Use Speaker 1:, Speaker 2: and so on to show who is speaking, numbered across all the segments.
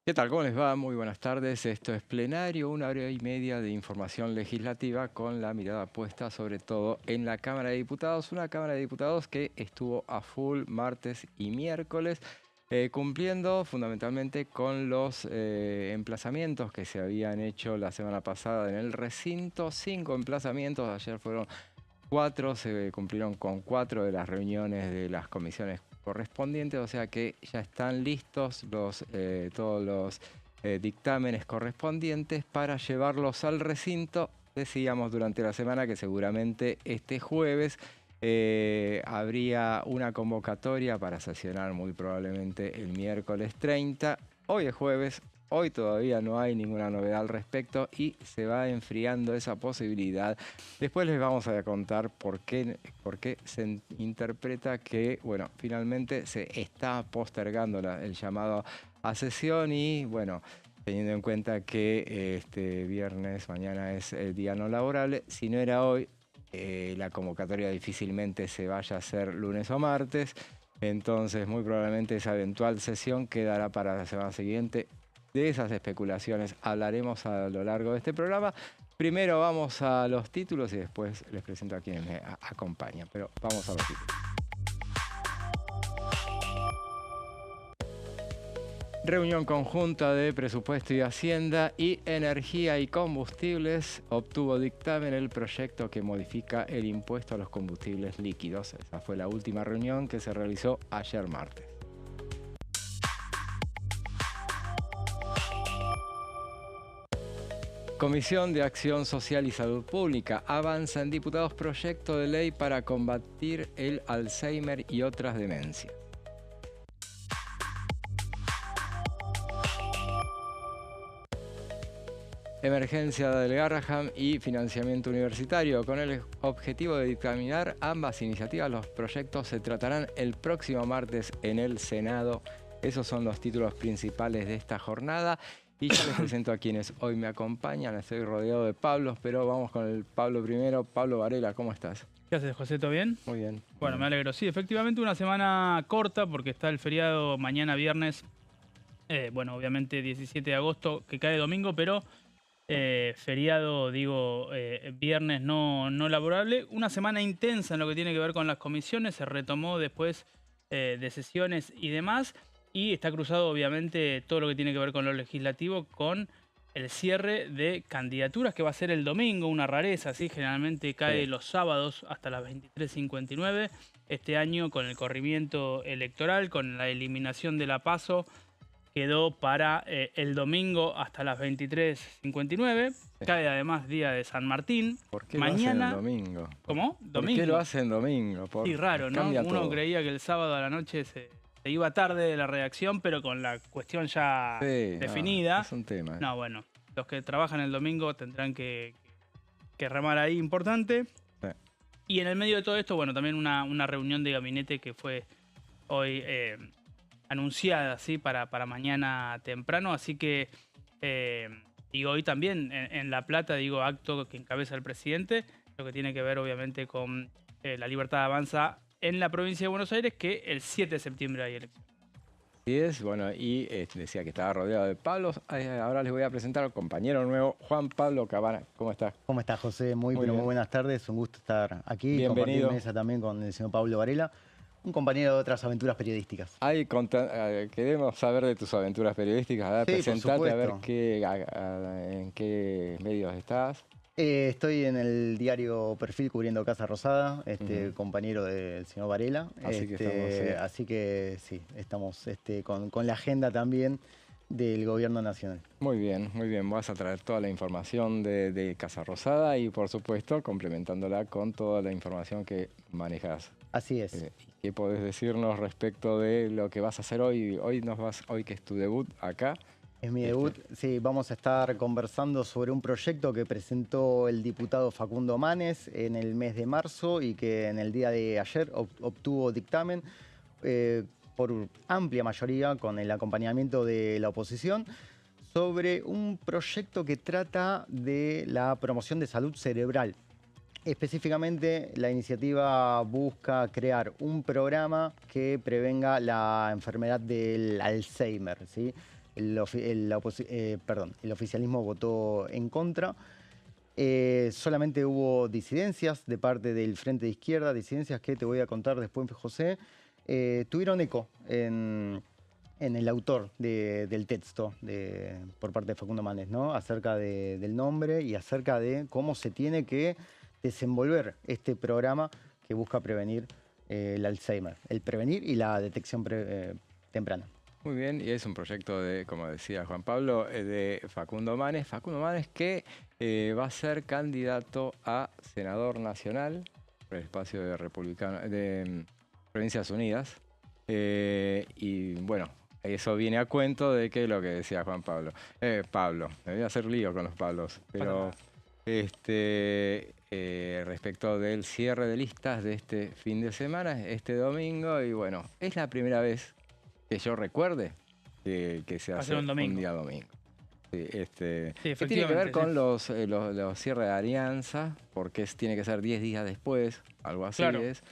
Speaker 1: ¿Qué tal? ¿Cómo les va? Muy buenas tardes. Esto es Plenario, 1 hora y media de información legislativa con la mirada puesta sobre todo en la Cámara de Diputados. Una Cámara de Diputados que estuvo a full martes y miércoles, cumpliendo fundamentalmente con los emplazamientos que se habían hecho la semana pasada en el recinto. 5 emplazamientos, ayer fueron 4, se cumplieron con 4 de las reuniones de las comisiones correspondientes, o sea que ya están listos todos los dictámenes correspondientes para llevarlos al recinto. Decíamos durante la semana que seguramente este jueves habría una convocatoria para sesionar muy probablemente el miércoles 30. Hoy es jueves. Hoy todavía no hay ninguna novedad al respecto y se va enfriando esa posibilidad. Después les vamos a contar por qué se interpreta que, bueno, finalmente se está postergando el llamado a sesión y, bueno, teniendo en cuenta que este viernes, mañana es el día no laborable, si no era hoy, la convocatoria difícilmente se vaya a hacer lunes o martes. Entonces, muy probablemente esa eventual sesión quedará para la semana siguiente. De esas especulaciones hablaremos a lo largo de este programa. Primero vamos a los títulos y después les presento a quienes me acompañan. Pero vamos a los títulos. Reunión conjunta de Presupuesto y Hacienda y Energía y Combustibles obtuvo dictamen el proyecto que modifica el impuesto a los combustibles líquidos. Esa fue la última reunión que se realizó ayer martes. Comisión de Acción Social y Salud Pública avanza en diputados proyecto de ley para combatir el Alzheimer y otras demencias. Emergencia del Garraham y financiamiento universitario. Con el objetivo de dictaminar ambas iniciativas, los proyectos se tratarán el próximo martes en el Senado. Esos son los títulos principales de esta jornada. Y ya les presento a quienes hoy me acompañan. Estoy rodeado de Pablos, pero vamos con el Pablo primero. Pablo Varela, ¿cómo estás?
Speaker 2: ¿Qué haces, José? ¿Todo bien?
Speaker 1: Muy bien.
Speaker 2: Bueno, me alegro. Sí, efectivamente una semana corta porque está el feriado mañana viernes. Bueno, obviamente 17 de agosto, que cae domingo, pero feriado, digo, viernes no laborable. Una semana intensa en lo que tiene que ver con las comisiones. Se retomó después de sesiones y demás. Y está cruzado, obviamente, todo lo que tiene que ver con lo legislativo con el cierre de candidaturas, que va a ser el domingo, una rareza, ¿sí? Generalmente cae los sábados hasta las 23:59. Este año, con el corrimiento electoral, con la eliminación de la PASO, quedó para el domingo hasta las 23:59. Cae además día de San Martín.
Speaker 1: ¿Por qué
Speaker 2: Mañana,
Speaker 1: lo hacen en domingo?
Speaker 2: ¿Cómo?
Speaker 1: ¿Por qué lo hacen domingo?
Speaker 2: Sí, raro, ¿no?
Speaker 1: Cambia
Speaker 2: Uno
Speaker 1: todo.
Speaker 2: creía que el sábado a la noche se iba tarde de la redacción, pero con la cuestión ya definida.
Speaker 1: Es un tema.
Speaker 2: No, bueno, los que trabajan el domingo tendrán que remar ahí importante.
Speaker 1: Sí.
Speaker 2: Y en el medio de todo esto, bueno, también una reunión de gabinete que fue hoy anunciada, ¿sí? Para mañana temprano. Así que, y hoy también en La Plata, digo, acto que encabeza el presidente, lo que tiene que ver obviamente con la libertad avanza en la provincia de Buenos Aires, que el 7 de septiembre hay elecciones.
Speaker 1: Así es, bueno, y decía que estaba rodeado de Pablos. Ahora les voy a presentar al compañero nuevo, Juan Pablo Cabana. ¿Cómo estás?
Speaker 3: ¿Cómo estás, José? Muy
Speaker 1: bien.
Speaker 3: buenas tardes. Un gusto estar aquí.
Speaker 1: Bienvenido.
Speaker 3: Compartir mesa también con el señor Pablo Varela, un compañero de otras aventuras periodísticas.
Speaker 1: Queremos saber de tus aventuras periodísticas. A ver,
Speaker 3: Sí,
Speaker 1: presentate, a ver
Speaker 3: supuesto.
Speaker 1: en qué medios estás.
Speaker 3: Estoy en el diario Perfil cubriendo Casa Rosada, compañero del señor Varela. Así que estamos con la agenda también del gobierno nacional.
Speaker 1: Muy bien, muy bien. Vas a traer toda la información de Casa Rosada y, por supuesto, complementándola con toda la información que manejas.
Speaker 3: Así es.
Speaker 1: ¿Qué podés decirnos respecto de lo que vas a hacer hoy? Hoy que es tu debut acá.
Speaker 3: Es mi debut. Sí, vamos a estar conversando sobre un proyecto que presentó el diputado Facundo Manes en el mes de marzo y que en el día de ayer obtuvo dictamen por amplia mayoría con el acompañamiento de la oposición sobre un proyecto que trata de la promoción de salud cerebral. Específicamente, la iniciativa busca crear un programa que prevenga la enfermedad del Alzheimer, ¿sí? el oficialismo votó en contra. Solamente hubo disidencias de parte del Frente de Izquierda, disidencias que te voy a contar después, José. Tuvieron eco en el autor del texto por parte de Facundo Manes, ¿no? Acerca del nombre y acerca de cómo se tiene que desenvolver este programa que busca prevenir el Alzheimer, el prevenir y la detección temprana.
Speaker 1: Muy bien, y es un proyecto de, como decía Juan Pablo, de Facundo Manes. Facundo Manes que va a ser candidato a senador nacional por el espacio de Provincias Unidas. Y bueno, eso viene a cuento de que lo que decía Juan Pablo. Pablo, me voy a hacer lío con los Pablos, pero respecto del cierre de listas de este fin de semana, este domingo, y bueno, es la primera vez que yo recuerde que se hace un día domingo. Sí, que tiene que ver con los cierres de alianza, porque tiene que ser 10 días después, algo así es.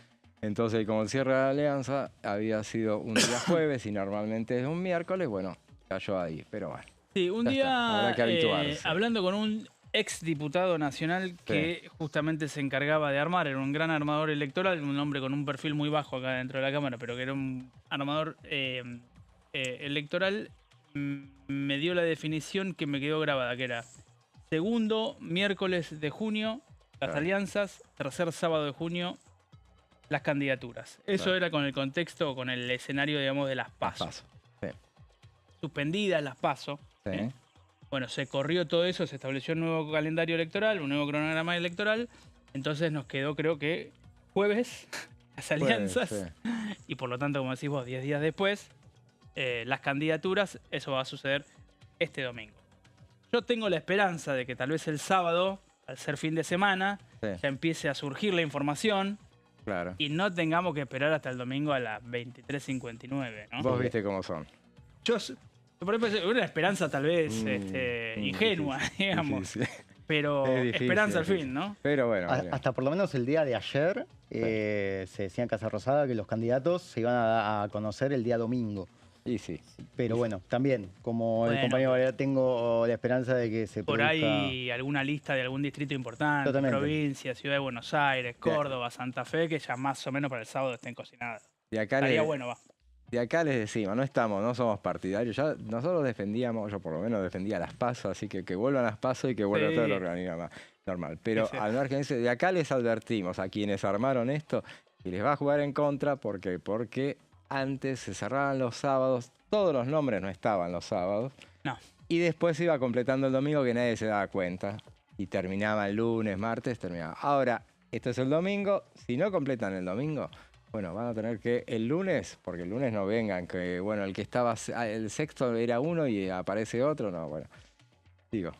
Speaker 1: Entonces, como el cierre de alianza había sido un día jueves y normalmente es un miércoles, bueno, cayó ahí, pero bueno.
Speaker 2: Sí, un día habrá que habituarse. Hablando con un ex diputado nacional que justamente se encargaba de armar, era un gran armador electoral, un hombre con un perfil muy bajo acá dentro de la Cámara, pero que era un armador electoral, me dio la definición que me quedó grabada, que era segundo miércoles de junio, las alianzas, tercer sábado de junio, las candidaturas. Eso era con el contexto, con el escenario, digamos, de las PASO. Suspendidas las PASO. Bueno, se corrió todo eso, se estableció un nuevo calendario electoral, un nuevo cronograma electoral. Entonces nos quedó, creo que, jueves, las alianzas. Y por lo tanto, como decís vos, 10 días después, las candidaturas. Eso va a suceder este domingo. Yo tengo la esperanza de que tal vez el sábado, al ser fin de semana, ya empiece a surgir la información. Y no tengamos que esperar hasta el domingo a las 23:59, ¿no?
Speaker 1: Vos viste cómo son.
Speaker 2: Por ejemplo, una esperanza tal vez ingenua, digamos. Pero esperanza al fin, ¿no?
Speaker 1: Pero bueno.
Speaker 3: Hasta por lo menos el día de ayer se decía en Casa Rosada que los candidatos se iban a conocer el día domingo. Pero bueno, también, como el compañero Valera, tengo la esperanza de que se
Speaker 2: por ahí alguna lista de algún distrito importante, provincia, Ciudad de Buenos Aires, Córdoba, Santa Fe, que ya más o menos para el sábado estén cocinadas. Estaría bueno, va.
Speaker 1: De acá les decimos, no somos partidarios. Ya nosotros defendíamos, yo por lo menos defendía las PASO, así que vuelvan las PASO y que vuelva todo el organigrama normal. Pero al margen de eso, de acá les advertimos a quienes armaron esto y les va a jugar en contra porque antes se cerraban los sábados, todos los nombres no estaban los sábados. Y después se iba completando el domingo que nadie se daba cuenta. Y terminaba el lunes, martes, terminaba. Ahora, esto es el domingo, si no completan el domingo, bueno, van a tener que el lunes, porque el lunes no vengan, que bueno, el que estaba, el sexto era uno y aparece otro, no, bueno, digo,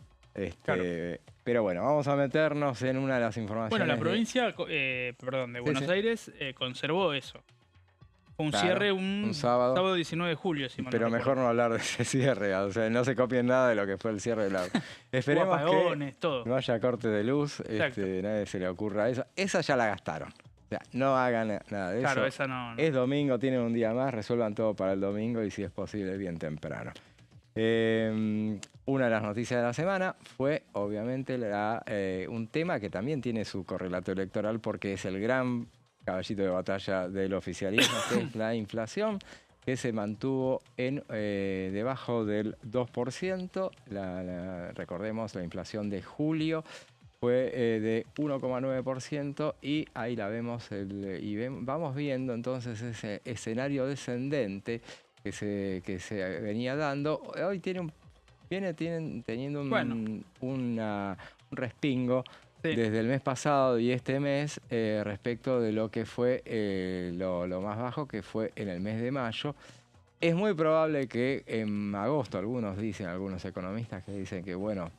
Speaker 1: pero bueno, vamos a meternos en una de las informaciones.
Speaker 2: Bueno, la provincia, de Buenos Aires conservó eso. Fue un cierre un sábado 19 de julio, si mal
Speaker 1: pero
Speaker 2: no
Speaker 1: mejor no hablar de ese cierre, o sea, no se copien nada de lo que fue el cierre de la... Esperemos
Speaker 2: apagones,
Speaker 1: que
Speaker 2: todo.
Speaker 1: No haya corte de luz, nadie se le ocurra eso. Esa ya la gastaron. O sea, no hagan nada de eso.
Speaker 2: Claro, esa no.
Speaker 1: Es domingo, tienen un día más, resuelvan todo para el domingo y si es posible, bien temprano. Una de las noticias de la semana fue, obviamente, un tema que también tiene su correlato electoral porque es el gran caballito de batalla del oficialismo, que es la inflación, que se mantuvo debajo del 2%. Recordemos, la inflación de julio fue de 1,9% y ahí la vemos, vamos viendo entonces ese escenario descendente que se venía dando. Hoy viene teniendo un respingo desde el mes pasado y este mes respecto de lo que fue lo más bajo, que fue en el mes de mayo. Es muy probable que en agosto, algunos economistas que dicen que bueno,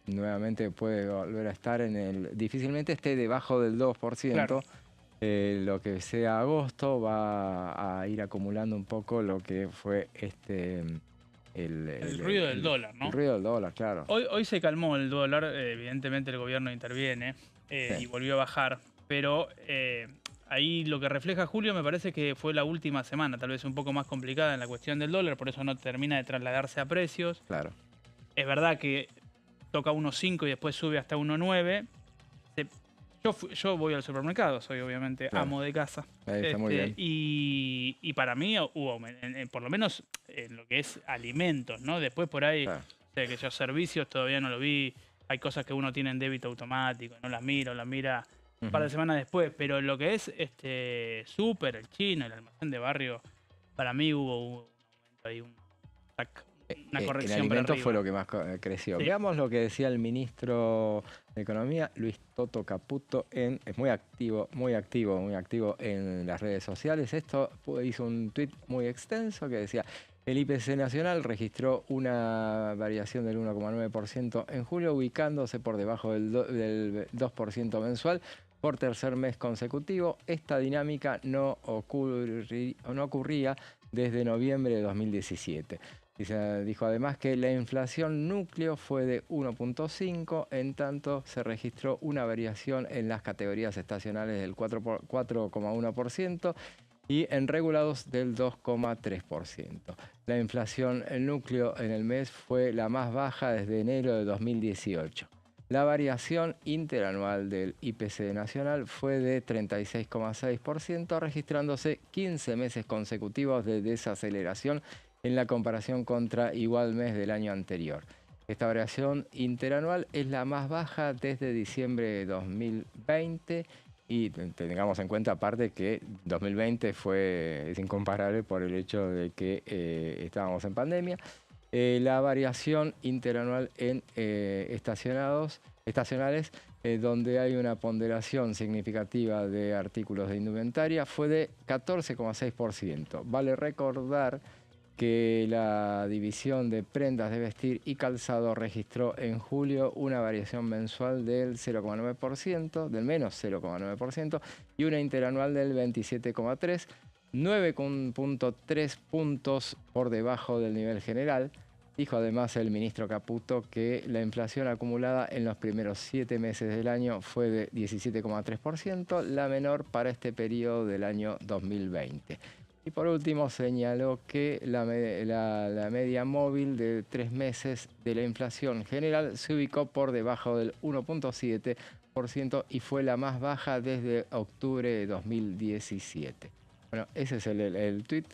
Speaker 1: nuevamente puede volver a estar difícilmente esté debajo del 2%. Claro. Lo que sea agosto va a ir acumulando un poco lo que fue
Speaker 2: el ruido del dólar, ¿no?
Speaker 1: El ruido del dólar, claro.
Speaker 2: Hoy se calmó el dólar, evidentemente el gobierno interviene y volvió a bajar, pero ahí lo que refleja Julio me parece que fue la última semana, tal vez un poco más complicada en la cuestión del dólar, por eso no termina de trasladarse a precios.
Speaker 1: Claro.
Speaker 2: Es verdad que toca 1.5 y después sube hasta 1.9. Yo voy al supermercado, soy obviamente amo de casa.
Speaker 1: Ahí está muy bien.
Speaker 2: Y para mí hubo, por lo menos en lo que es alimentos, ¿no? Después por ahí, que yo servicios todavía no lo vi. Hay cosas que uno tiene en débito automático, no las mira un par de semanas después. Pero lo que es súper, el chino, el almacén de barrio, para mí hubo un aumento ahí, una corrección.
Speaker 1: En alimentos fue lo que más creció.
Speaker 2: Sí.
Speaker 1: Veamos lo que decía el ministro de Economía, Luis Toto Caputo, es muy activo en las redes sociales. Hizo un tuit muy extenso que decía: el IPC nacional registró una variación del 1,9% en julio, ubicándose por debajo del 2% mensual por tercer mes consecutivo. Esta dinámica no ocurría desde noviembre de 2017. Dijo además que la inflación núcleo fue de 1,5, en tanto se registró una variación en las categorías estacionales del 4,1% y en regulados del 2,3%. La inflación núcleo en el mes fue la más baja desde enero de 2018. La variación interanual del IPC nacional fue de 36,6%, registrándose 15 meses consecutivos de desaceleración en la comparación contra igual mes del año anterior. Esta variación interanual es la más baja desde diciembre de 2020 y tengamos en cuenta aparte que 2020 es incomparable por el hecho de que estábamos en pandemia. La variación interanual en estacionales, donde hay una ponderación significativa de artículos de indumentaria, fue de 14,6%. Vale recordar que la división de prendas de vestir y calzado registró en julio una variación mensual del 0,9%, del menos 0,9%, y una interanual del 27,3%, 9,3 puntos por debajo del nivel general. Dijo además el ministro Caputo que la inflación acumulada en los primeros 7 meses del año fue de 17,3%, la menor para este periodo del año 2020. Y por último señaló que la media móvil de 3 meses de la inflación general se ubicó por debajo del 1,7% y fue la más baja desde octubre de 2017. Bueno, ese es el tuit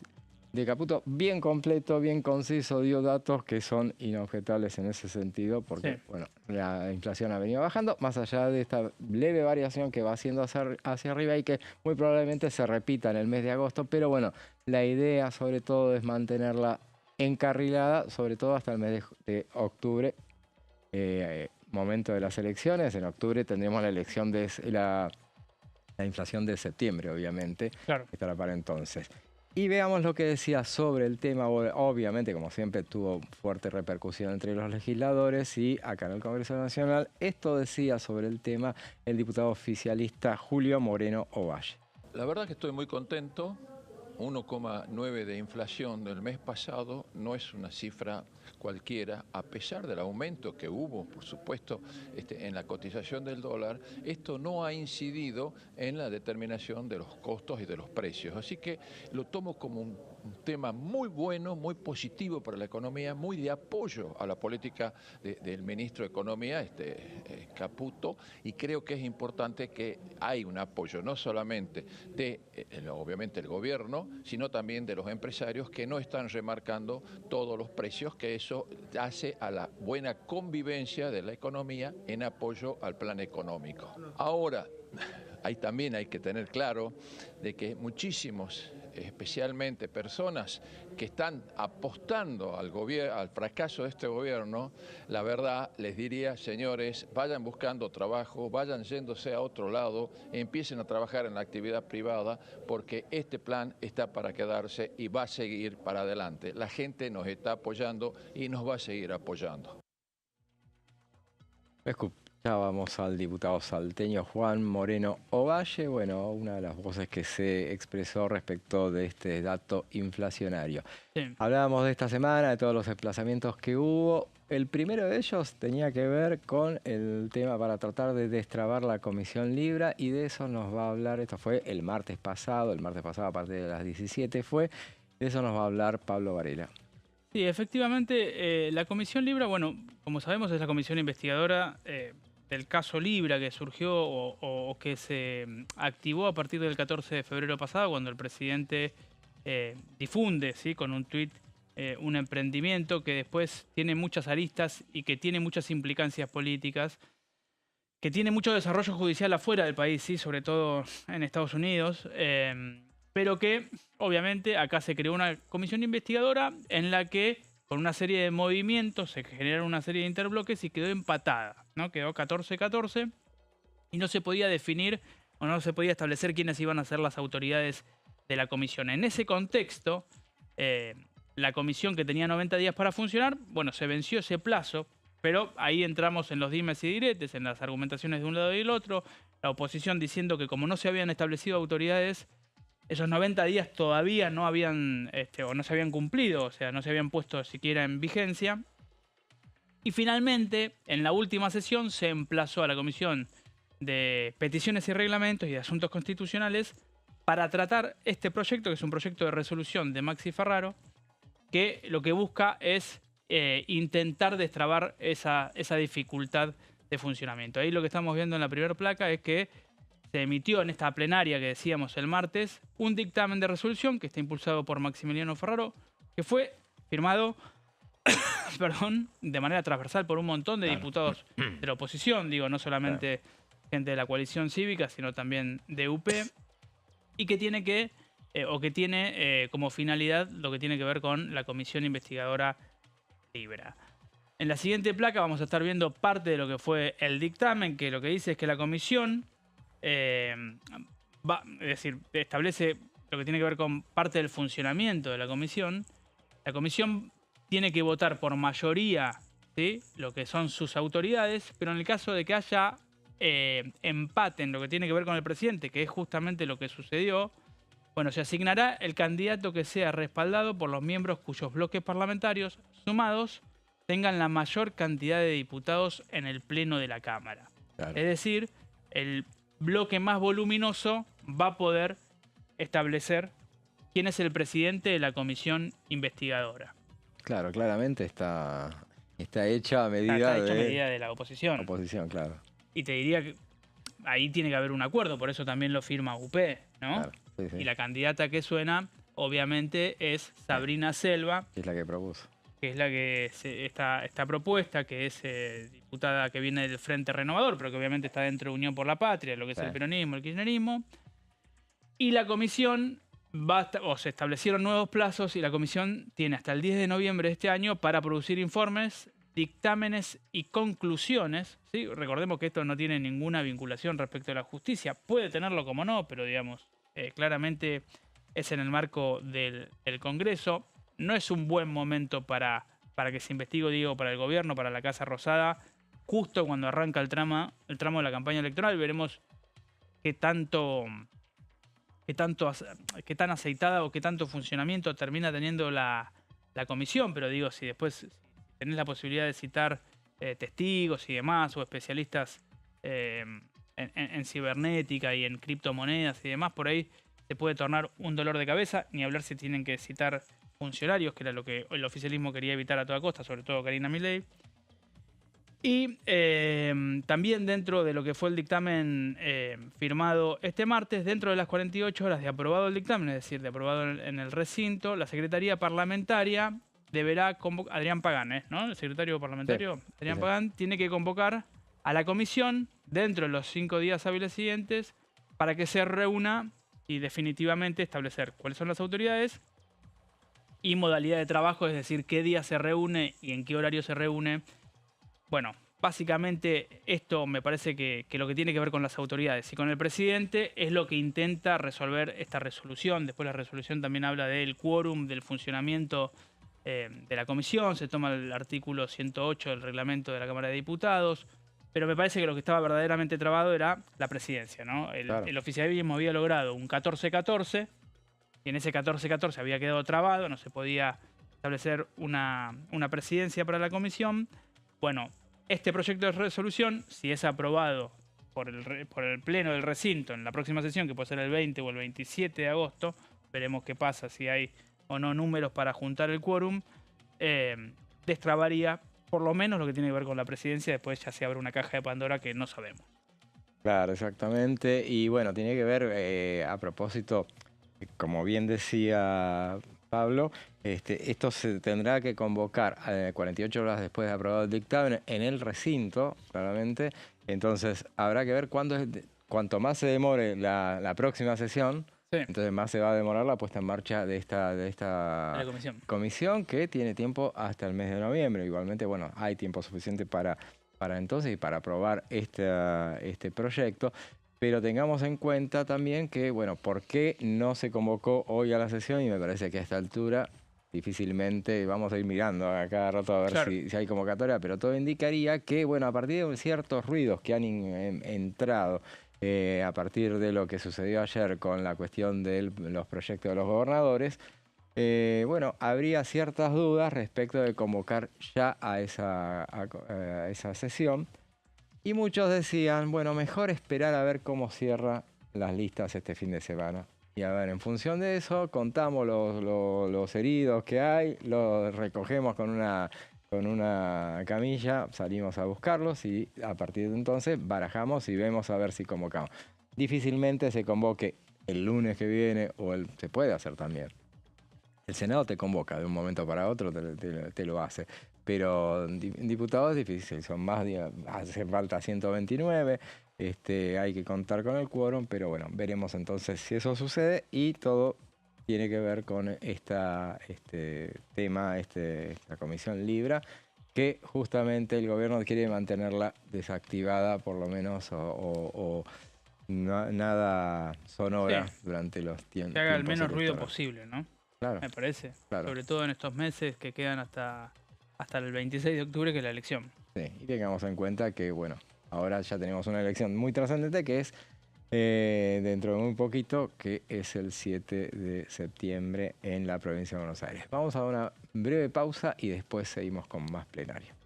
Speaker 1: de Caputo, bien completo, bien conciso, dio datos que son inobjetables en ese sentido, porque
Speaker 2: Sí.
Speaker 1: bueno, la inflación ha venido bajando, más allá de esta leve variación que va haciendo hacia arriba y que muy probablemente se repita en el mes de agosto, pero bueno, la idea sobre todo es mantenerla encarrilada, sobre todo hasta el mes de octubre, momento de las elecciones. En octubre tendremos la elección de la inflación de septiembre, obviamente,
Speaker 2: Claro.
Speaker 1: estará para entonces. Y veamos lo que decía sobre el tema. Obviamente, como siempre, tuvo fuerte repercusión entre los legisladores y acá en el Congreso Nacional. Esto decía sobre el tema el diputado oficialista Julio Moreno Ovalle.
Speaker 4: La verdad que estoy muy contento. 1,9 de inflación del mes pasado no es una cifra cualquiera, a pesar del aumento que hubo, por supuesto, en la cotización del dólar. Esto no ha incidido en la determinación de los costos y de los precios. Así que lo tomo como un tema muy bueno, muy positivo para la economía, muy de apoyo a la política del ministro de Economía, Caputo, y creo que es importante que hay un apoyo no solamente de, obviamente, el gobierno, sino también de los empresarios que no están remarcando todos los precios, que eso hace a la buena convivencia de la economía en apoyo al plan económico. Ahora, también hay que tener claro de que muchísimos, especialmente personas que están apostando al fracaso de este gobierno, la verdad les diría, señores, vayan buscando trabajo, vayan yéndose a otro lado, empiecen a trabajar en la actividad privada, porque este plan está para quedarse y va a seguir para adelante. La gente nos está apoyando y nos va a seguir apoyando.
Speaker 1: Escuchábamos al diputado salteño Juan Moreno Ovalle, bueno, una de las voces que se expresó respecto de este dato inflacionario.
Speaker 2: Sí.
Speaker 1: Hablábamos de esta semana, de todos los desplazamientos que hubo. El primero de ellos tenía que ver con el tema para tratar de destrabar la Comisión Libra, y de eso nos va a hablar, esto fue el martes pasado a partir de las 17 fue, de eso nos va a hablar Pablo Varela.
Speaker 2: Sí, efectivamente, la Comisión Libra, bueno, como sabemos es la comisión investigadora del caso Libra que surgió o que se activó a partir del 14 de febrero pasado, cuando el presidente difunde, ¿sí?, con un tuit un emprendimiento que después tiene muchas aristas y que tiene muchas implicancias políticas, que tiene mucho desarrollo judicial afuera del país, ¿sí?, sobre todo en Estados Unidos, pero que obviamente acá se creó una comisión investigadora en la que con una serie de movimientos se generaron una serie de interbloques y quedó empatada, ¿no? Quedó 14-14 y no se podía definir o no se podía establecer quiénes iban a ser las autoridades de la comisión. En ese contexto, la comisión, que tenía 90 días para funcionar, bueno, se venció ese plazo, pero ahí entramos en los dimes y diretes, en las argumentaciones de un lado y del otro, la oposición diciendo que como no se habían establecido autoridades, esos 90 días todavía no habían, o no se habían cumplido, o sea, no se habían puesto siquiera en vigencia. Y finalmente, en la última sesión, se emplazó a la Comisión de Peticiones y Reglamentos y de Asuntos Constitucionales para tratar este proyecto, que es un proyecto de resolución de Maxi Ferraro, que lo que busca es intentar destrabar esa dificultad de funcionamiento. Ahí lo que estamos viendo en la primera placa es que se emitió en esta plenaria que decíamos el martes un dictamen de resolución que está impulsado por Maximiliano Ferraro, que fue firmado perdón, de manera transversal por un montón de diputados de la oposición, digo, no solamente gente de la coalición cívica, sino también de UP, y que tiene como finalidad lo que tiene que ver con la comisión investigadora Libra. En la siguiente placa vamos a estar viendo parte de lo que fue el dictamen, que lo que dice es que la comisión establece lo que tiene que ver con parte del funcionamiento de la comisión. La comisión tiene que votar por mayoría, ¿sí?, lo que son sus autoridades, pero en el caso de que haya empate en lo que tiene que ver con el presidente, que es justamente lo que sucedió, bueno, se asignará el candidato que sea respaldado por los miembros cuyos bloques parlamentarios sumados tengan la mayor cantidad de diputados en el pleno de la Cámara. Claro. Es decir, el bloque más voluminoso va a poder establecer quién es el presidente de la comisión investigadora.
Speaker 1: Claro, claramente está hecha a medida
Speaker 2: de la oposición.
Speaker 1: Oposición, claro.
Speaker 2: Y te diría que ahí tiene que haber un acuerdo, por eso también lo firma UP, ¿no? Claro, sí, sí. Y la candidata que suena, obviamente, es Sabrina Selva.
Speaker 1: Es la que propuso.
Speaker 2: Que es la que está propuesta, que es diputada que viene del Frente Renovador, pero que obviamente está dentro de Unión por la Patria, lo que es el peronismo, el kirchnerismo. Y la comisión se establecieron nuevos plazos y la comisión tiene hasta el 10 de noviembre de este año para producir informes, dictámenes y conclusiones, ¿sí? Recordemos que esto no tiene ninguna vinculación respecto a la justicia. Puede tenerlo como no, pero digamos, claramente es en el marco del Congreso. No es un buen momento para que se investigue, digo, para el gobierno, para la Casa Rosada, justo cuando arranca el tramo de la campaña electoral. Veremos qué tan aceitada o qué tanto funcionamiento termina teniendo la comisión. Pero digo, si después tenés la posibilidad de citar testigos y demás, o especialistas en cibernética y en criptomonedas y demás, por ahí se puede tornar un dolor de cabeza, ni hablar si tienen que citar funcionarios, que era lo que el oficialismo quería evitar a toda costa, sobre todo Karina Milei. Y también dentro de lo que fue el dictamen firmado este martes, dentro de las 48 horas de aprobado el dictamen, es decir, de aprobado en el recinto, la Secretaría Parlamentaria deberá convocar, Adrián Pagán, ¿no? El secretario parlamentario, sí, Adrián Pagán, tiene que convocar a la comisión dentro de los 5 días hábiles siguientes para que se reúna y definitivamente establecer cuáles son las autoridades y modalidad de trabajo, es decir, qué día se reúne y en qué horario se reúne. Bueno, básicamente esto me parece que lo que tiene que ver con las autoridades y con el presidente es lo que intenta resolver esta resolución. Después la resolución también habla del quórum, del funcionamiento de la comisión, se toma el artículo 108 del reglamento de la Cámara de Diputados, pero me parece que lo que estaba verdaderamente trabado era la presidencia, ¿no? El oficialismo había logrado un 14-14, y en ese 14-14 había quedado trabado, no se podía establecer una presidencia para la comisión. Bueno, este proyecto de resolución, si es aprobado por el Pleno del recinto en la próxima sesión, que puede ser el 20 o el 27 de agosto, veremos qué pasa, si hay o no números para juntar el quórum, destrabaría por lo menos lo que tiene que ver con la presidencia. Después ya se abre una caja de Pandora que no sabemos.
Speaker 1: Claro, exactamente. Y bueno, tiene que ver, a propósito, como bien decía Pablo, esto se tendrá que convocar 48 horas después de aprobado el dictamen en el recinto, claramente. Entonces, habrá que ver cuánto más se demore la próxima sesión,
Speaker 2: Sí.
Speaker 1: entonces más se va a demorar la puesta en marcha de esta
Speaker 2: La
Speaker 1: comisión, que tiene tiempo hasta el mes de noviembre. Igualmente, bueno, hay tiempo suficiente para entonces y para aprobar este proyecto. Pero tengamos en cuenta también que, bueno, ¿por qué no se convocó hoy a la sesión? Y me parece que a esta altura difícilmente, vamos a ir mirando a cada rato a ver
Speaker 2: Claro.
Speaker 1: si hay convocatoria, pero todo indicaría que, bueno, a partir de ciertos ruidos que han entrado, a partir de lo que sucedió ayer con la cuestión de los proyectos de los gobernadores, bueno, habría ciertas dudas respecto de convocar ya a esa sesión. Y muchos decían, bueno, mejor esperar a ver cómo cierra las listas este fin de semana. Y a ver, en función de eso, contamos los heridos que hay, los recogemos con una camilla, salimos a buscarlos y a partir de entonces barajamos y vemos a ver si convocamos. Difícilmente se convoque el lunes que viene se puede hacer también. El Senado te convoca de un momento para otro, te lo hace. Pero diputados es difícil, son más, hace falta 129, hay que contar con el quórum, pero bueno, veremos entonces si eso sucede y todo tiene que ver con este tema, esta comisión Libra, que justamente el gobierno quiere mantenerla desactivada por lo menos o nada sonora durante los tiempos.
Speaker 2: Que haga el menos ruido posible, ¿no?
Speaker 1: Claro.
Speaker 2: Me parece.
Speaker 1: Claro.
Speaker 2: Sobre todo en estos meses que quedan hasta el 26 de octubre, que es la elección.
Speaker 1: Sí, y tengamos en cuenta que, bueno, ahora ya tenemos una elección muy trascendente que es dentro de muy poquito, que es el 7 de septiembre en la provincia de Buenos Aires. Vamos a dar una breve pausa y después seguimos con más plenario.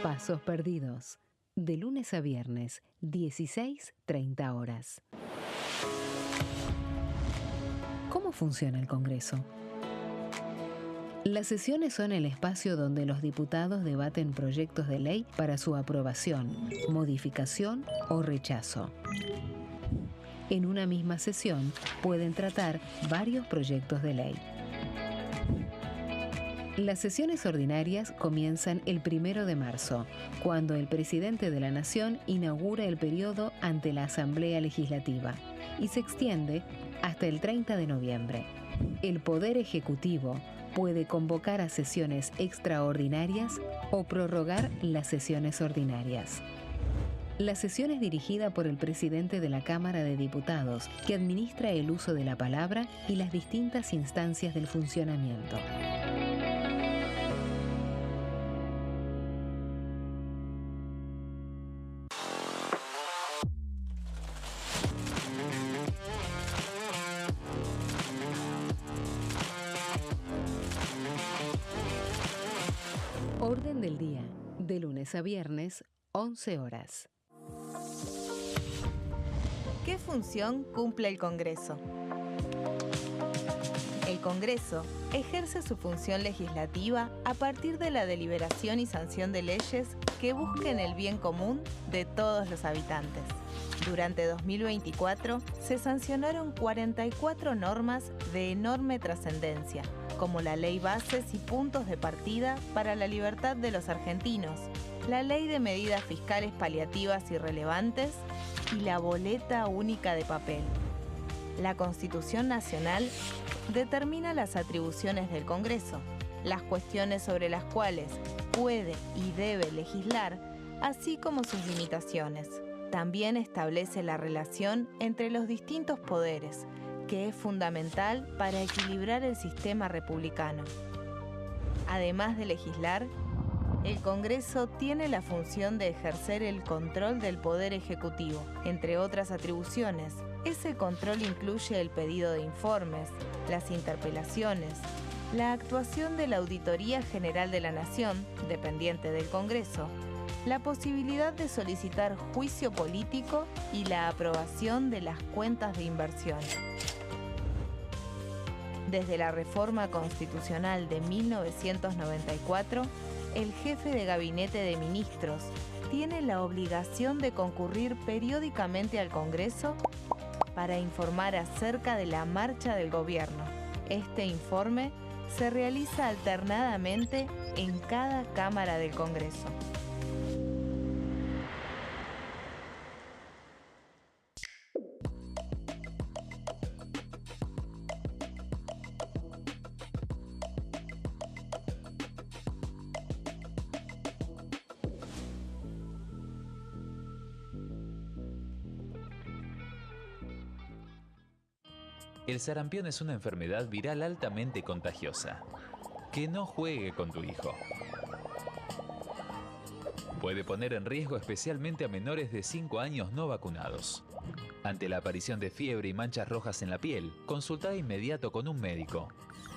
Speaker 5: Pasos perdidos. De lunes a viernes, 16:30 horas. ¿Cómo funciona el Congreso? Las sesiones son el espacio donde los diputados debaten proyectos de ley para su aprobación, modificación o rechazo. En una misma sesión pueden tratar varios proyectos de ley. Las sesiones ordinarias comienzan el 1 de marzo, cuando el presidente de la Nación inaugura el periodo ante la Asamblea Legislativa y se extiende hasta el 30 de noviembre. El Poder Ejecutivo puede convocar a sesiones extraordinarias o prorrogar las sesiones ordinarias. La sesión es dirigida por el presidente de la Cámara de Diputados, que administra el uso de la palabra y las distintas instancias del funcionamiento. Orden del día, de lunes a viernes, 11 horas.
Speaker 6: ¿Qué función cumple el Congreso? El Congreso ejerce su función legislativa a partir de la deliberación y sanción de leyes que busquen el bien común de todos los habitantes. Durante 2024 se sancionaron 44 normas de enorme trascendencia, como la Ley Bases y Puntos de Partida para la Libertad de los Argentinos, la Ley de Medidas Fiscales Paliativas y Relevantes y la Boleta Única de Papel. La Constitución Nacional determina las atribuciones del Congreso, las cuestiones sobre las cuales puede y debe legislar, así como sus limitaciones. También establece la relación entre los distintos poderes, que es fundamental para equilibrar el sistema republicano. Además de legislar, el Congreso tiene la función de ejercer el control del Poder Ejecutivo. Entre otras atribuciones, ese control incluye el pedido de informes, las interpelaciones, la actuación de la Auditoría General de la Nación, dependiente del Congreso, la posibilidad de solicitar juicio político y la aprobación de las cuentas de inversión. Desde la reforma constitucional de 1994, el jefe de gabinete de ministros tiene la obligación de concurrir periódicamente al Congreso para informar acerca de la marcha del gobierno. Este informe se realiza alternadamente en cada Cámara del Congreso.
Speaker 7: El sarampión es una enfermedad viral altamente contagiosa. Que no juegue con tu hijo. Puede poner en riesgo especialmente a menores de 5 años no vacunados. Ante la aparición de fiebre y manchas rojas en la piel, consulta de inmediato con un médico.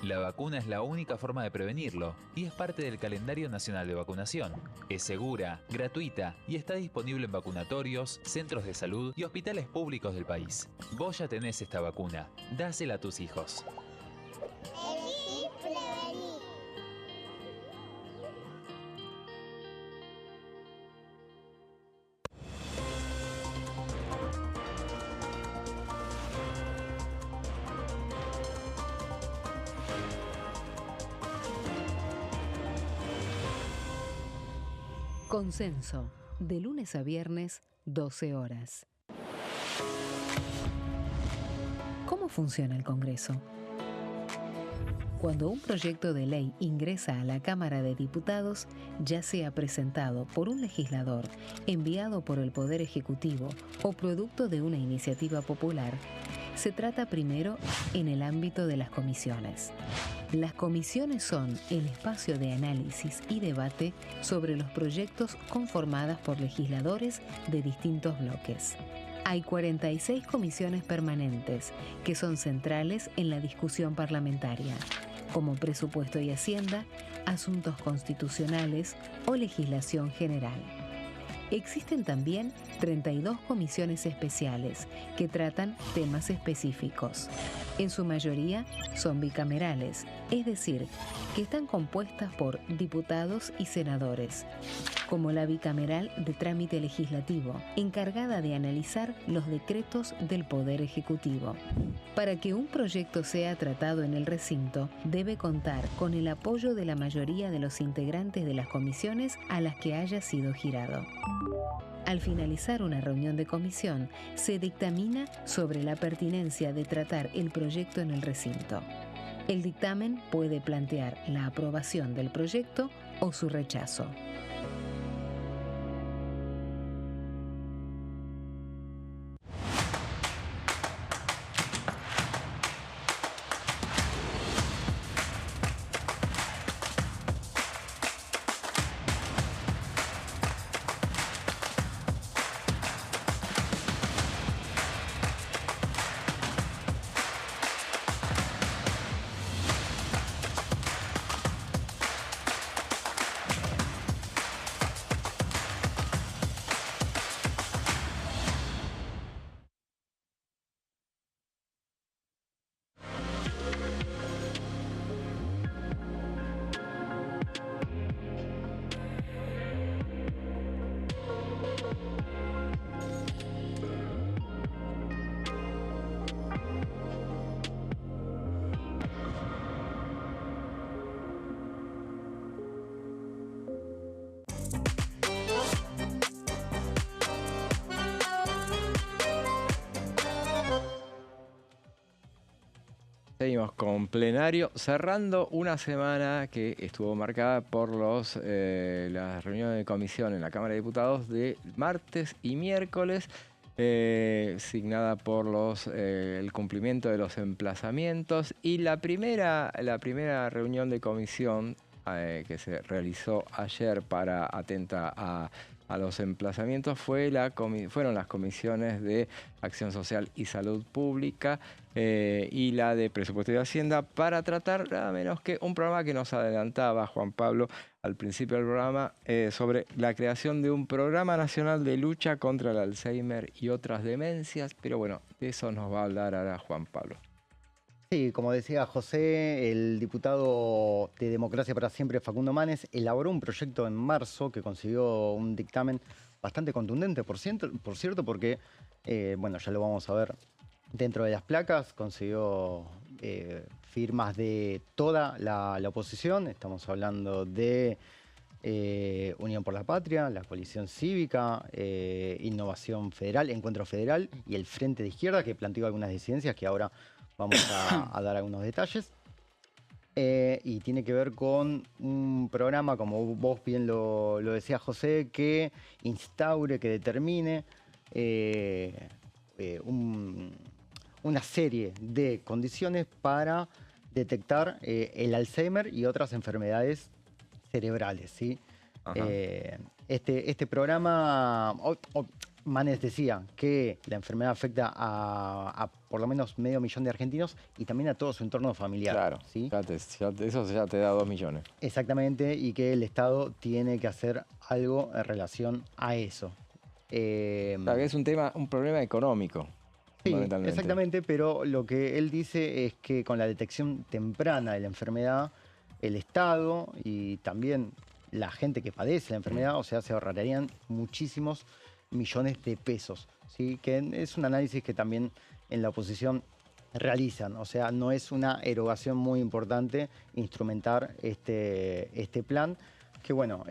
Speaker 7: La vacuna es la única forma de prevenirlo y es parte del calendario nacional de vacunación. Es segura, gratuita y está disponible en vacunatorios, centros de salud y hospitales públicos del país. Vos ya tenés esta vacuna, dásela a tus hijos.
Speaker 8: Elegí prevenir.
Speaker 5: Consenso, de lunes a viernes, 12 horas. ¿Cómo funciona el Congreso? Cuando un proyecto de ley ingresa a la Cámara de Diputados, ya sea presentado por un legislador, enviado por el Poder Ejecutivo o producto de una iniciativa popular, se trata primero en el ámbito de las comisiones. Las comisiones son el espacio de análisis y debate sobre los proyectos conformadas por legisladores de distintos bloques. Hay 46 comisiones permanentes que son centrales en la discusión parlamentaria, como Presupuesto y Hacienda, Asuntos Constitucionales o Legislación General. Existen también 32 comisiones especiales que tratan temas específicos. En su mayoría son bicamerales, es decir, que están compuestas por diputados y senadores, como la bicameral de trámite legislativo, encargada de analizar los decretos del Poder Ejecutivo. Para que un proyecto sea tratado en el recinto, debe contar con el apoyo de la mayoría de los integrantes de las comisiones a las que haya sido girado. Al finalizar una reunión de comisión, se dictamina sobre la pertinencia de tratar el proyecto en el recinto. El dictamen puede plantear la aprobación del proyecto o su rechazo.
Speaker 1: Seguimos con plenario, cerrando una semana que estuvo marcada por las reuniones de comisión en la Cámara de Diputados de martes y miércoles, signada por el cumplimiento de los emplazamientos, y la primera reunión de comisión que se realizó ayer para atentar a los emplazamientos fueron las comisiones de Acción Social y Salud Pública y la de Presupuesto y Hacienda, para tratar nada menos que un programa que nos adelantaba Juan Pablo al principio del programa, sobre la creación de un programa nacional de lucha contra el Alzheimer y otras demencias. Pero bueno, de eso nos va a hablar ahora Juan Pablo.
Speaker 3: Sí, como decía José, el diputado de Democracia para Siempre, Facundo Manes, elaboró un proyecto en marzo que consiguió un dictamen bastante contundente, por cierto, porque, bueno, ya lo vamos a ver dentro de las placas, consiguió firmas de toda la oposición. Estamos hablando de Unión por la Patria, la Coalición Cívica, Innovación Federal, Encuentro Federal y el Frente de Izquierda, que planteó algunas disidencias que ahora vamos a dar algunos detalles. Y tiene que ver con un programa, como vos bien lo decías, José, que instaure, que determine una serie de condiciones para detectar el Alzheimer y otras enfermedades cerebrales, ¿sí? Este programa, Manes decía que la enfermedad afecta a por lo menos 500.000 de argentinos y también a todo su entorno familiar.
Speaker 1: Claro,
Speaker 3: ¿sí?
Speaker 1: Eso ya te da 2 millones.
Speaker 3: Exactamente, y que el Estado tiene que hacer algo en relación a eso.
Speaker 1: O sea, que es un problema económico.
Speaker 3: Sí, exactamente, pero lo que él dice es que con la detección temprana de la enfermedad, el Estado y también la gente que padece la enfermedad, o sea, se ahorrarían muchísimos millones de pesos, ¿sí? Que es un análisis que también en la oposición realizan, o sea, no es una erogación muy importante instrumentar este plan, que bueno...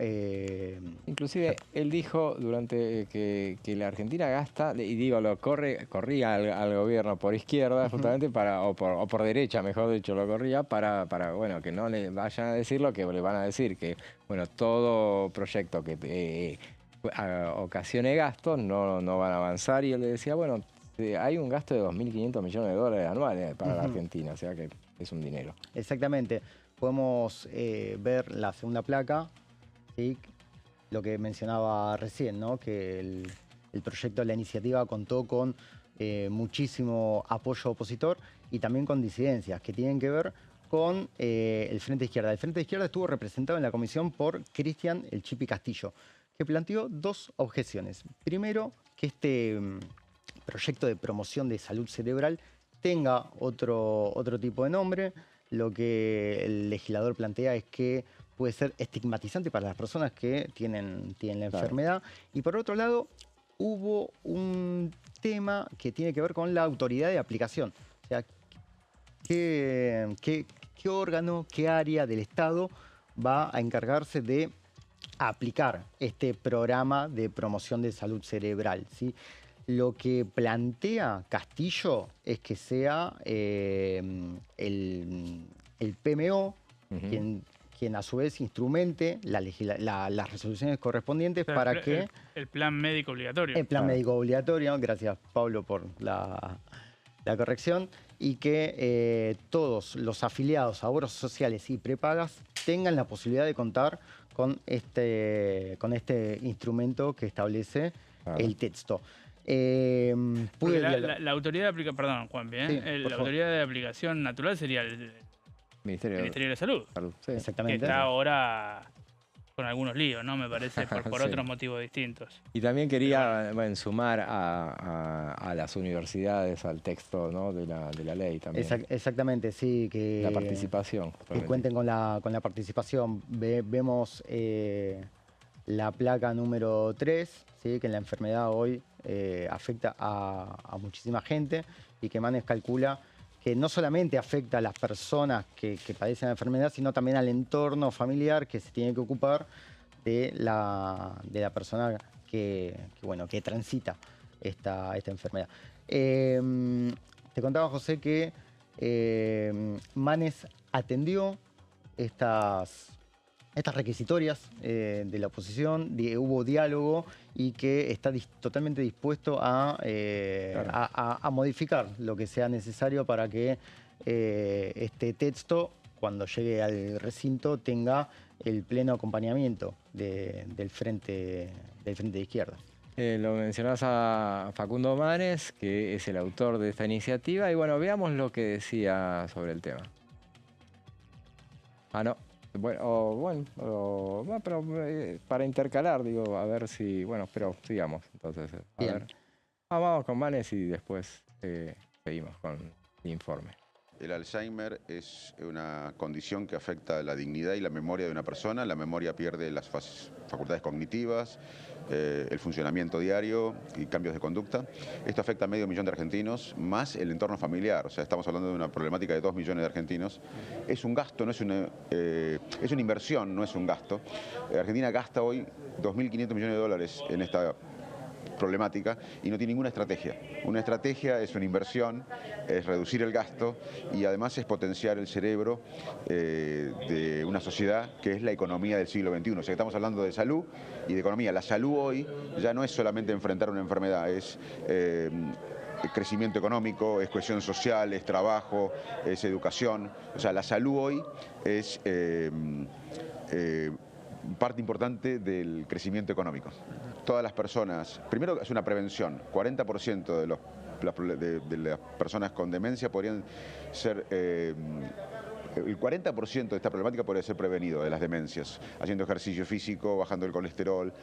Speaker 1: Inclusive él dijo durante que la Argentina gasta, y digo, corría al gobierno por izquierda, justamente o por derecha, mejor dicho, lo corría para bueno, que no le vayan a decir lo que le van a decir, que bueno, todo proyecto que ocasione gastos no van a avanzar. Y él le decía, bueno, hay un gasto de 2.500 millones de dólares anuales para la Argentina, o sea que es un dinero.
Speaker 3: Exactamente. Podemos ver la segunda placa, ¿sí? Lo que mencionaba recién, ¿no? Que el proyecto, la iniciativa contó con muchísimo apoyo opositor y también con disidencias que tienen que ver con el Frente de Izquierda. El Frente de Izquierda estuvo representado en la comisión por Cristian El Chipi Castillo, que planteó dos objeciones. Primero, que este proyecto de promoción de salud cerebral tenga otro tipo de nombre. Lo que el legislador plantea es que puede ser estigmatizante para las personas que tienen la enfermedad. Y por otro lado, hubo un tema que tiene que ver con la autoridad de aplicación. O sea, ¿qué órgano, qué área del Estado va a encargarse de aplicar este programa de promoción de salud cerebral, ¿sí? Lo que plantea Castillo es que sea el PMO quien a su vez instrumente las resoluciones correspondientes para que...
Speaker 2: El plan médico obligatorio.
Speaker 3: El plan médico obligatorio, gracias Pablo por la corrección, y que todos los afiliados a obras sociales y prepagas tengan la posibilidad de contar con este instrumento que establece el texto.
Speaker 2: La autoridad de aplicación, perdón Juan,
Speaker 3: Sí,
Speaker 2: la autoridad de aplicación natural sería el Ministerio de Salud.
Speaker 1: Sí.
Speaker 3: Exactamente.
Speaker 2: Que está ahora con algunos líos, ¿no? Me parece, por
Speaker 1: Sí.
Speaker 2: otros motivos distintos.
Speaker 1: Y también quería sumar a las universidades al texto, ¿no? de la ley también.
Speaker 3: Exactamente, sí. Que
Speaker 1: la participación.
Speaker 3: Que cuenten con la participación. Vemos la placa número 3, ¿sí? Que la enfermedad hoy afecta a muchísima gente y que Manes calcula que no solamente afecta a las personas que padecen la enfermedad, sino también al entorno familiar que se tiene que ocupar de la persona que transita esta enfermedad. Te contaba, José, que Manes atendió estas requisitorias de la oposición, hubo diálogo y que está totalmente dispuesto a modificar lo que sea necesario para que este texto, cuando llegue al recinto, tenga el pleno acompañamiento del frente de izquierda.
Speaker 1: Lo mencionás a Facundo Manes, que es el autor de esta iniciativa, y bueno, veamos lo que decía sobre el tema. Ah, no. Bueno, pero para intercalar, digo, a ver si... Bueno, pero sigamos, entonces. A ver. Vamos con Manes y después seguimos con el informe.
Speaker 9: El Alzheimer es una condición que afecta la dignidad y la memoria de una persona. La memoria pierde las facultades cognitivas, el funcionamiento diario y cambios de conducta. Esto afecta a medio millón de argentinos, más el entorno familiar. O sea, estamos hablando de una problemática de 2 millones de argentinos. Es un gasto, no es es una inversión, no es un gasto. Argentina gasta hoy 2.500 millones de dólares en esta problemática y no tiene ninguna estrategia. Una estrategia es una inversión, es reducir el gasto y además es potenciar el cerebro de una sociedad que es la economía del siglo XXI. O sea, que estamos hablando de salud y de economía. La salud hoy ya no es solamente enfrentar una enfermedad, es crecimiento económico, es cohesión social, es trabajo, es educación. O sea, la salud hoy es parte importante del crecimiento económico. Todas las personas, primero es una prevención, 40% de las personas con demencia podrían ser, el 40% de esta problemática podría ser prevenido de las demencias, haciendo ejercicio físico, bajando el colesterol,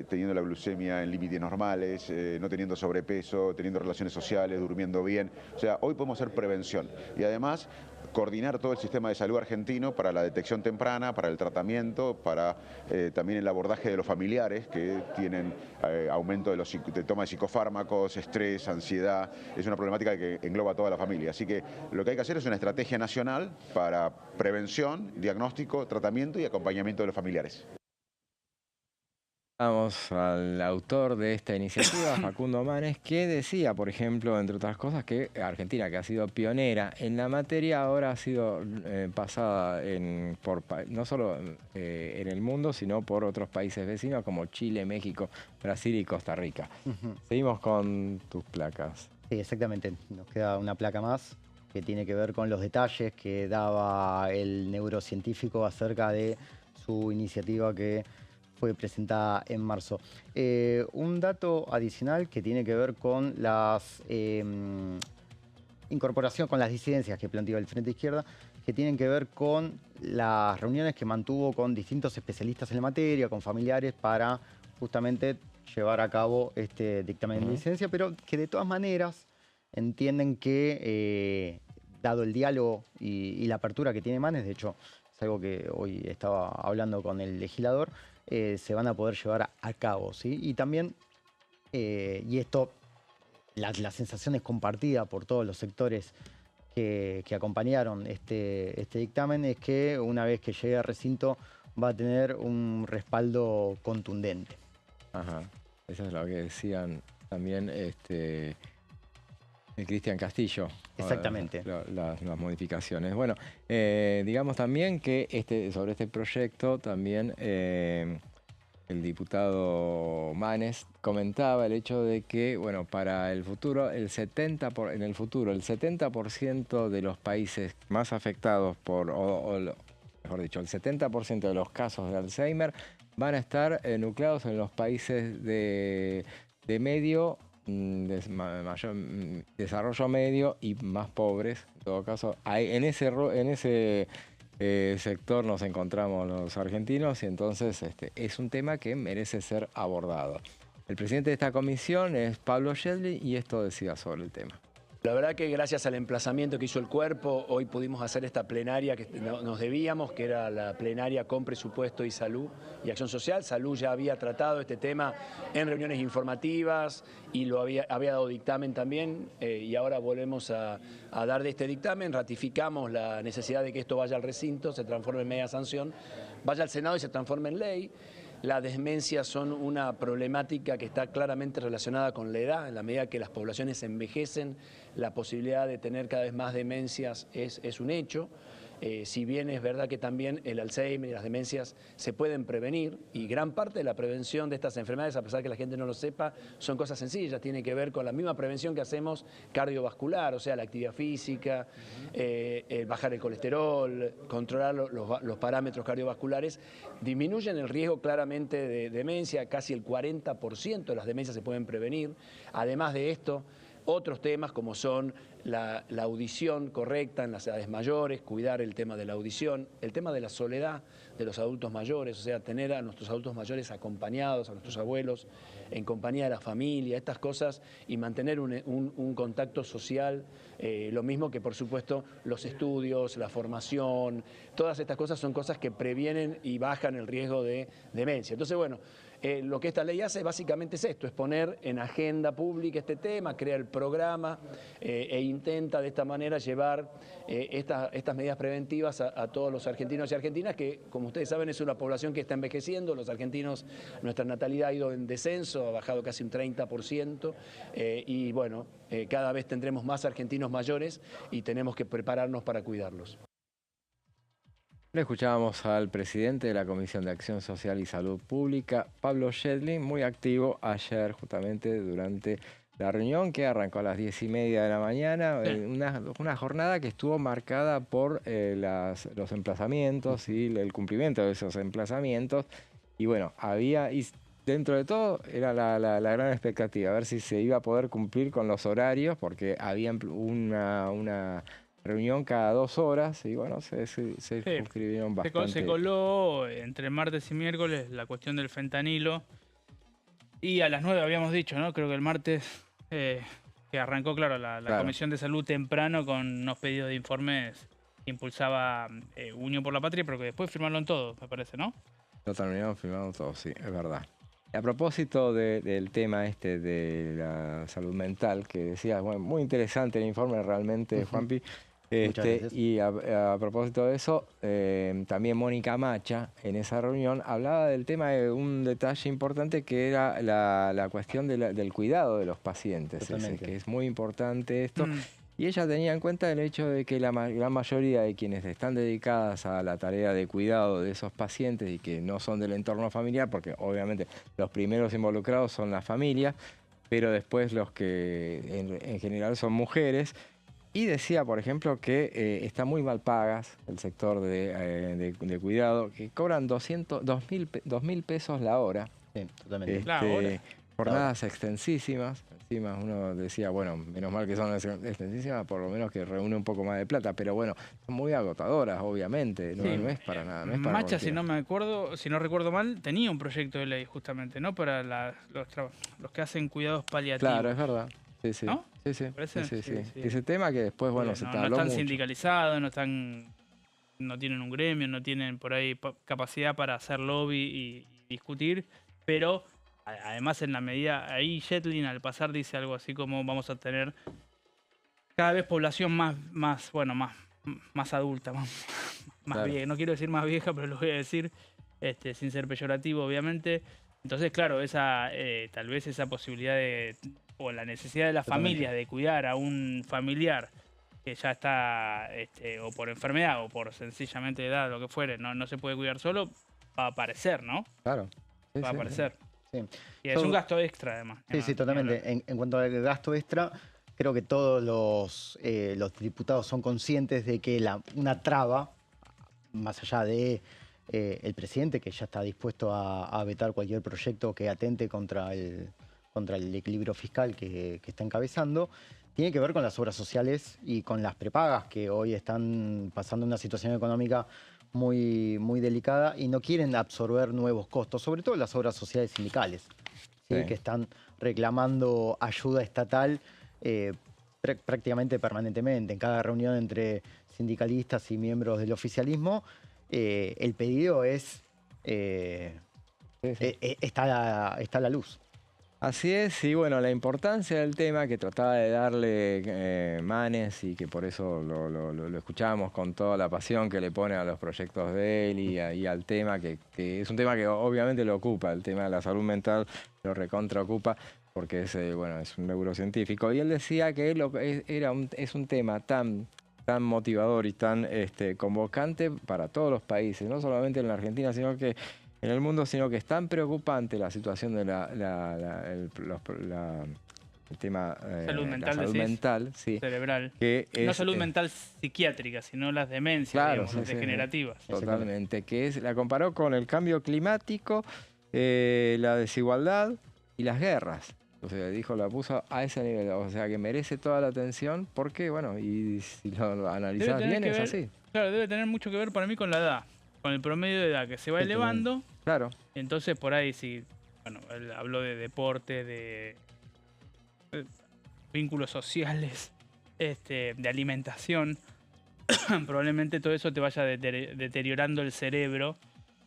Speaker 9: teniendo la glucemia en límites normales, no teniendo sobrepeso, teniendo relaciones sociales, durmiendo bien. O sea, hoy podemos hacer prevención y además coordinar todo el sistema de salud argentino para la detección temprana, para el tratamiento, para también el abordaje de los familiares que tienen aumento de toma de psicofármacos, estrés, ansiedad. Es una problemática que engloba a toda la familia. Así que lo que hay que hacer es una estrategia nacional para prevención, diagnóstico, tratamiento y acompañamiento de los familiares.
Speaker 1: Vamos al autor de esta iniciativa, Facundo Manes, que decía, por ejemplo, entre otras cosas, que Argentina, que ha sido pionera en la materia, ahora ha sido pasada no solo en el mundo, sino por otros países vecinos como Chile, México, Brasil y Costa Rica. Seguimos con tus placas.
Speaker 3: Sí, exactamente. Nos queda una placa más que tiene que ver con los detalles que daba el neurocientífico acerca de su iniciativa que fue presentada en marzo. Un dato adicional que tiene que ver con las incorporación, con las disidencias que planteó el Frente Izquierda, que tienen que ver con las reuniones que mantuvo con distintos especialistas en la materia, con familiares, para justamente llevar a cabo este dictamen de disidencia, pero que de todas maneras entienden que, dado el diálogo y la apertura que tiene Manes, de hecho es algo que hoy estaba hablando con el legislador, se van a poder llevar a cabo, ¿sí? Y también, y esto, la sensación es compartida por todos los sectores que acompañaron este dictamen, es que una vez que llegue al recinto va a tener un respaldo contundente.
Speaker 1: Ajá, eso es lo que decían también Cristian Castillo.
Speaker 3: Exactamente.
Speaker 1: Las modificaciones. Bueno, digamos también que sobre este proyecto también el diputado Manes comentaba el hecho de que, bueno, para el futuro, el 70% de los países más afectados mejor dicho, el 70% de los casos de Alzheimer van a estar nucleados en los países de medio, desarrollo medio y más pobres. En todo caso, en ese sector nos encontramos los argentinos y entonces es un tema que merece ser abordado. El presidente de esta comisión es Pablo Yedlin y esto decía sobre el tema.
Speaker 10: La verdad que gracias al emplazamiento que hizo el cuerpo, hoy pudimos hacer esta plenaria que nos debíamos, que era la plenaria con presupuesto y salud y acción social. Salud ya había tratado este tema en reuniones informativas y lo había dado dictamen también, y ahora volvemos a dar de este dictamen, ratificamos la necesidad de que esto vaya al recinto, se transforme en media sanción, vaya al Senado y se transforme en ley. las demencias son una problemática que está claramente relacionada con la edad. En la medida que las poblaciones envejecen, la posibilidad de tener cada vez más demencias es un hecho. Si bien es verdad que también el Alzheimer y las demencias se pueden prevenir, y gran parte de la prevención de estas enfermedades, a pesar que la gente no lo sepa, son cosas sencillas, tiene que ver con la misma prevención que hacemos cardiovascular, o sea, la actividad física, bajar el colesterol, controlar los parámetros cardiovasculares, disminuyen el riesgo claramente de demencia, casi el 40% de las demencias se pueden prevenir. Además de esto, otros temas como son la audición correcta en las edades mayores, cuidar el tema de la audición, el tema de la soledad de los adultos mayores, o sea, tener a nuestros adultos mayores acompañados, a nuestros abuelos, en compañía de la familia, estas cosas, y mantener un contacto social, lo mismo que por supuesto los estudios, la formación, todas estas cosas son cosas que previenen y bajan el riesgo de demencia. Entonces, bueno, lo que esta ley hace básicamente es esto, es poner en agenda pública este tema, crear el programa e intenta de esta manera llevar estas medidas preventivas a todos los argentinos y argentinas, que como ustedes saben es una población que está envejeciendo. Los argentinos, nuestra natalidad ha ido en descenso, ha bajado casi un 30%, y bueno, cada vez tendremos más argentinos mayores y tenemos que prepararnos para cuidarlos.
Speaker 1: Le escuchábamos al presidente de la Comisión de Acción Social y Salud Pública, Pablo Schedlin, muy activo ayer justamente durante la reunión que arrancó a las 10:30 de la mañana,
Speaker 2: Sí.
Speaker 1: una jornada que estuvo marcada por los emplazamientos y el cumplimiento de esos emplazamientos. Y bueno, dentro de todo era la gran expectativa, a ver si se iba a poder cumplir con los horarios, porque había una reunión cada 2 horas y bueno, se suscribieron bastante.
Speaker 2: Se coló entre martes y miércoles la cuestión del fentanilo. Y a las 9 habíamos dicho, ¿no? Creo que el martes que arrancó, claro, la Comisión de Salud temprano con unos pedidos de informes que impulsaba Unión por la Patria, pero que después firmaron todo, me parece, ¿no?
Speaker 1: Lo terminaron firmando todo, sí, es verdad. A propósito del tema de la salud mental, que decías, bueno, muy interesante el informe realmente, Juanpi. Y a propósito de eso, también Mónica Macha en esa reunión hablaba del tema de un detalle importante que era la cuestión del cuidado de los pacientes, que es muy importante esto. Y ella tenía en cuenta el hecho de que la gran mayoría de quienes están dedicadas a la tarea de cuidado de esos pacientes y que no son del entorno familiar, porque obviamente los primeros involucrados son las familias, pero después los que en general son mujeres. Y decía, por ejemplo, que está muy mal pagas el sector de cuidado, que cobran 2.000 pesos la hora.
Speaker 3: Sí, totalmente.
Speaker 1: Jornadas extensísimas. Encima uno decía, bueno, menos mal que son extensísimas, por lo menos que reúne un poco más de plata. Pero bueno, son muy agotadoras, obviamente. No, no es para nada. No es para
Speaker 2: Macha, si no recuerdo mal, tenía un proyecto de ley justamente, ¿no? Para los que hacen cuidados paliativos.
Speaker 1: Claro, es verdad. Sí, sí.
Speaker 2: ¿No?
Speaker 1: Sí. Ese tema que después, bueno, se tardó mucho.
Speaker 2: No están sindicalizados, no tienen un gremio, no tienen por ahí capacidad para hacer lobby y discutir, pero además en la medida, ahí Schedlin al pasar dice algo así como vamos a tener cada vez población más adulta, más vieja. No quiero decir más vieja, pero lo voy a decir sin ser peyorativo, obviamente. Entonces, claro, tal vez esa posibilidad o la necesidad de las familias de cuidar a un familiar que ya está, o por enfermedad o por sencillamente edad, lo que fuere, no se puede cuidar solo, va a aparecer, ¿no?
Speaker 3: Claro.
Speaker 2: Va a aparecer.
Speaker 3: Sí.
Speaker 2: Y es un gasto extra, además.
Speaker 3: Sí, totalmente. En cuanto al gasto extra, creo que todos los diputados son conscientes de que una traba, más allá de el presidente, que ya está dispuesto a vetar cualquier proyecto que atente contra el equilibrio fiscal que está encabezando, tiene que ver con las obras sociales y con las prepagas que hoy están pasando una situación económica muy, muy delicada y no quieren absorber nuevos costos, sobre todo las obras sociales sindicales, ¿sí? Que están reclamando ayuda estatal prácticamente permanentemente. En cada reunión entre sindicalistas y miembros del oficialismo, el pedido es está a la luz.
Speaker 1: Así es, y bueno, la importancia del tema que trataba de darle Manes y que por eso lo escuchamos con toda la pasión que le pone a los proyectos de él y al tema, que es un tema que obviamente lo ocupa, el tema de la salud mental lo recontra ocupa porque es, bueno, es un neurocientífico. Y él decía que es un tema tan motivador y tan convocante para todos los países, no solamente en la Argentina, sino que en el mundo, sino que es tan preocupante la situación de el tema
Speaker 2: Salud mental,
Speaker 1: la salud mental, sí,
Speaker 2: cerebral.
Speaker 1: que
Speaker 2: No
Speaker 1: es,
Speaker 2: salud mental psiquiátrica, sino las demencias,
Speaker 1: claro,
Speaker 2: digamos, las
Speaker 1: sí,
Speaker 2: degenerativas.
Speaker 1: totalmente, la comparó con el cambio climático, la desigualdad y las guerras. O sea, la puso a ese nivel, o sea, que merece toda la atención porque, bueno, y si lo analizás bien es así.
Speaker 2: Claro, debe tener mucho que ver para mí con la edad, con el promedio de edad que se va elevando.
Speaker 1: Claro.
Speaker 2: Entonces, por ahí sí, bueno, él habló de deporte, de vínculos sociales, de alimentación. Probablemente todo eso te vaya deteriorando el cerebro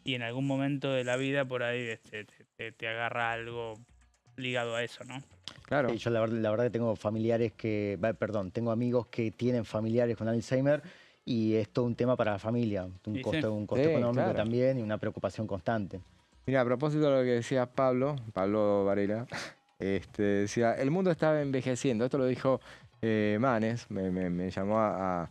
Speaker 2: y en algún momento de la vida por ahí te agarra algo ligado a eso, ¿no?
Speaker 1: Claro.
Speaker 3: Sí, yo la verdad que tengo familiares tengo amigos que tienen familiares con Alzheimer y es todo un tema para la familia, un costo económico, claro, también, y una preocupación constante.
Speaker 1: Mira, a propósito de lo que decía Pablo Varela, decía, el mundo estaba envejeciendo. Esto lo dijo Manes, me llamó a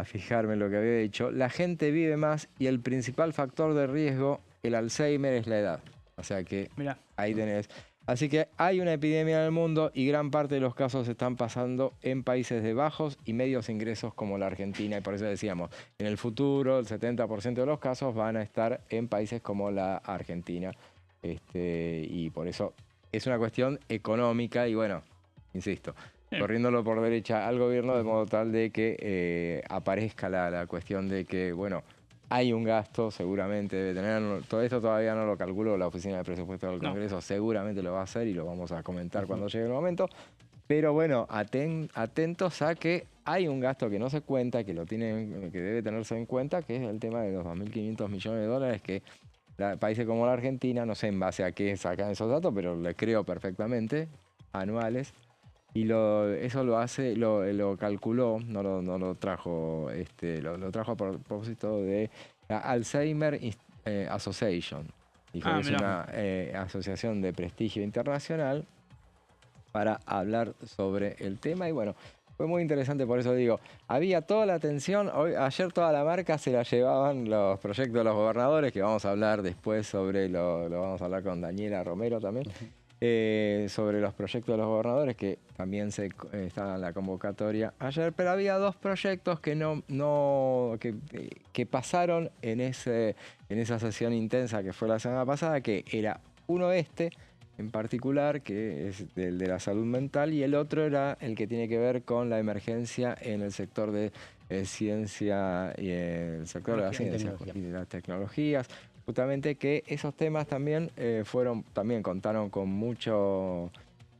Speaker 1: fijarme en lo que había dicho. La gente vive más y el principal factor de riesgo, el Alzheimer, es la edad. O sea que mirá, ahí tenés. Así que hay una epidemia en el mundo y gran parte de los casos están pasando en países de bajos y medios ingresos como la Argentina. Y por eso decíamos, en el futuro el 70% de los casos van a estar en países como la Argentina. Y por eso es una cuestión económica y bueno, insisto, corriéndolo por derecha al gobierno de modo tal de que aparezca la cuestión de que, bueno, hay un gasto, seguramente debe tener, todo esto todavía no lo calculó la Oficina de Presupuestos del Congreso, seguramente lo va a hacer y lo vamos a comentar cuando llegue el momento. Pero bueno, atentos a que hay un gasto que no se cuenta, que debe tenerse en cuenta, que es el tema de los 2.500 millones de dólares que países como la Argentina, no sé en base a qué sacan esos datos, pero le creo perfectamente, anuales. Y eso lo calculó, no lo trajo, lo trajo a propósito de la Alzheimer Association. Dijo que es una asociación de prestigio internacional para hablar sobre el tema. Y bueno, fue muy interesante, por eso digo, había toda la atención, ayer toda la marca se la llevaban los proyectos de los gobernadores, que vamos a hablar después sobre, lo vamos a hablar con Daniela Romero también. Sobre los proyectos de los gobernadores, que también estaba en la convocatoria ayer, pero había dos proyectos que que pasaron en esa sesión intensa que fue la semana pasada, que era uno en particular, que es el de la salud mental, y el otro era el que tiene que ver con la emergencia en el sector de ciencia y el sector de la ciencia y de las tecnologías. Justamente que esos temas también contaron con mucho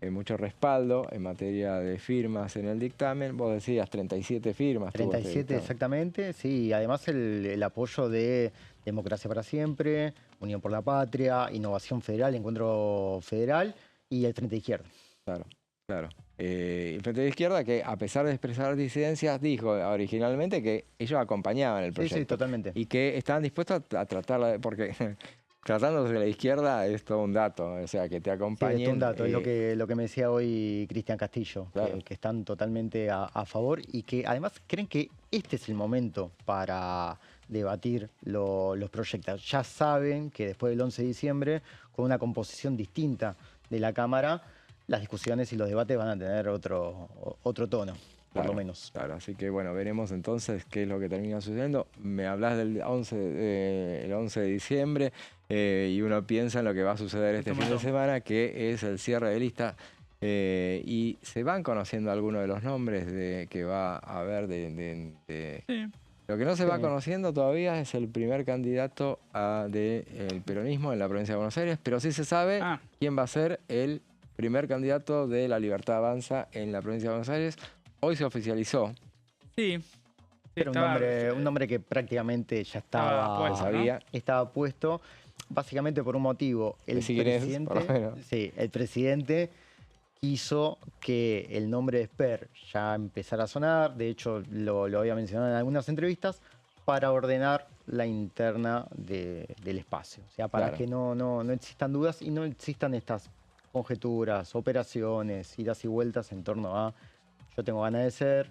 Speaker 1: respaldo en materia de firmas en el dictamen. Vos decías 37 firmas.
Speaker 3: 37 exactamente, sí. Además el apoyo de Democracia para Siempre, Unión por la Patria, Innovación Federal, Encuentro Federal y el Frente de Izquierda.
Speaker 1: Claro. El Frente de Izquierda, que a pesar de expresar disidencias, dijo originalmente que ellos acompañaban el proyecto.
Speaker 3: Sí, totalmente.
Speaker 1: Y que estaban dispuestos a tratarla, porque tratándose de la izquierda es todo un dato, o sea, que te acompañen.
Speaker 3: Sí, es un dato, es lo que me decía hoy Cristian Castillo, claro, que están totalmente a favor y que además creen que este es el momento para debatir los proyectos. Ya saben que después del 11 de diciembre, con una composición distinta de la Cámara, las discusiones y los debates van a tener otro tono, por lo menos.
Speaker 1: Claro, así que bueno, veremos entonces qué es lo que termina sucediendo. Me hablas del 11 de diciembre y uno piensa en lo que va a suceder este fin de semana, que es el cierre de lista. Y se van conociendo algunos de los nombres que va a haber sí. Lo que no se va conociendo todavía es el primer candidato del peronismo en la provincia de Buenos Aires, pero sí se sabe quién va a ser el primer candidato de La Libertad Avanza en la provincia de Buenos Aires. Hoy se oficializó.
Speaker 2: Sí.
Speaker 3: Era un nombre que prácticamente ya estaba puesto. básicamente por un motivo. El presidente quiso que el nombre de Esper ya empezara a sonar, de hecho lo había mencionado en algunas entrevistas, para ordenar la interna del espacio. O sea, para que no existan dudas y no existan estas conjeturas, operaciones, idas y vueltas en torno a yo tengo ganas de ser,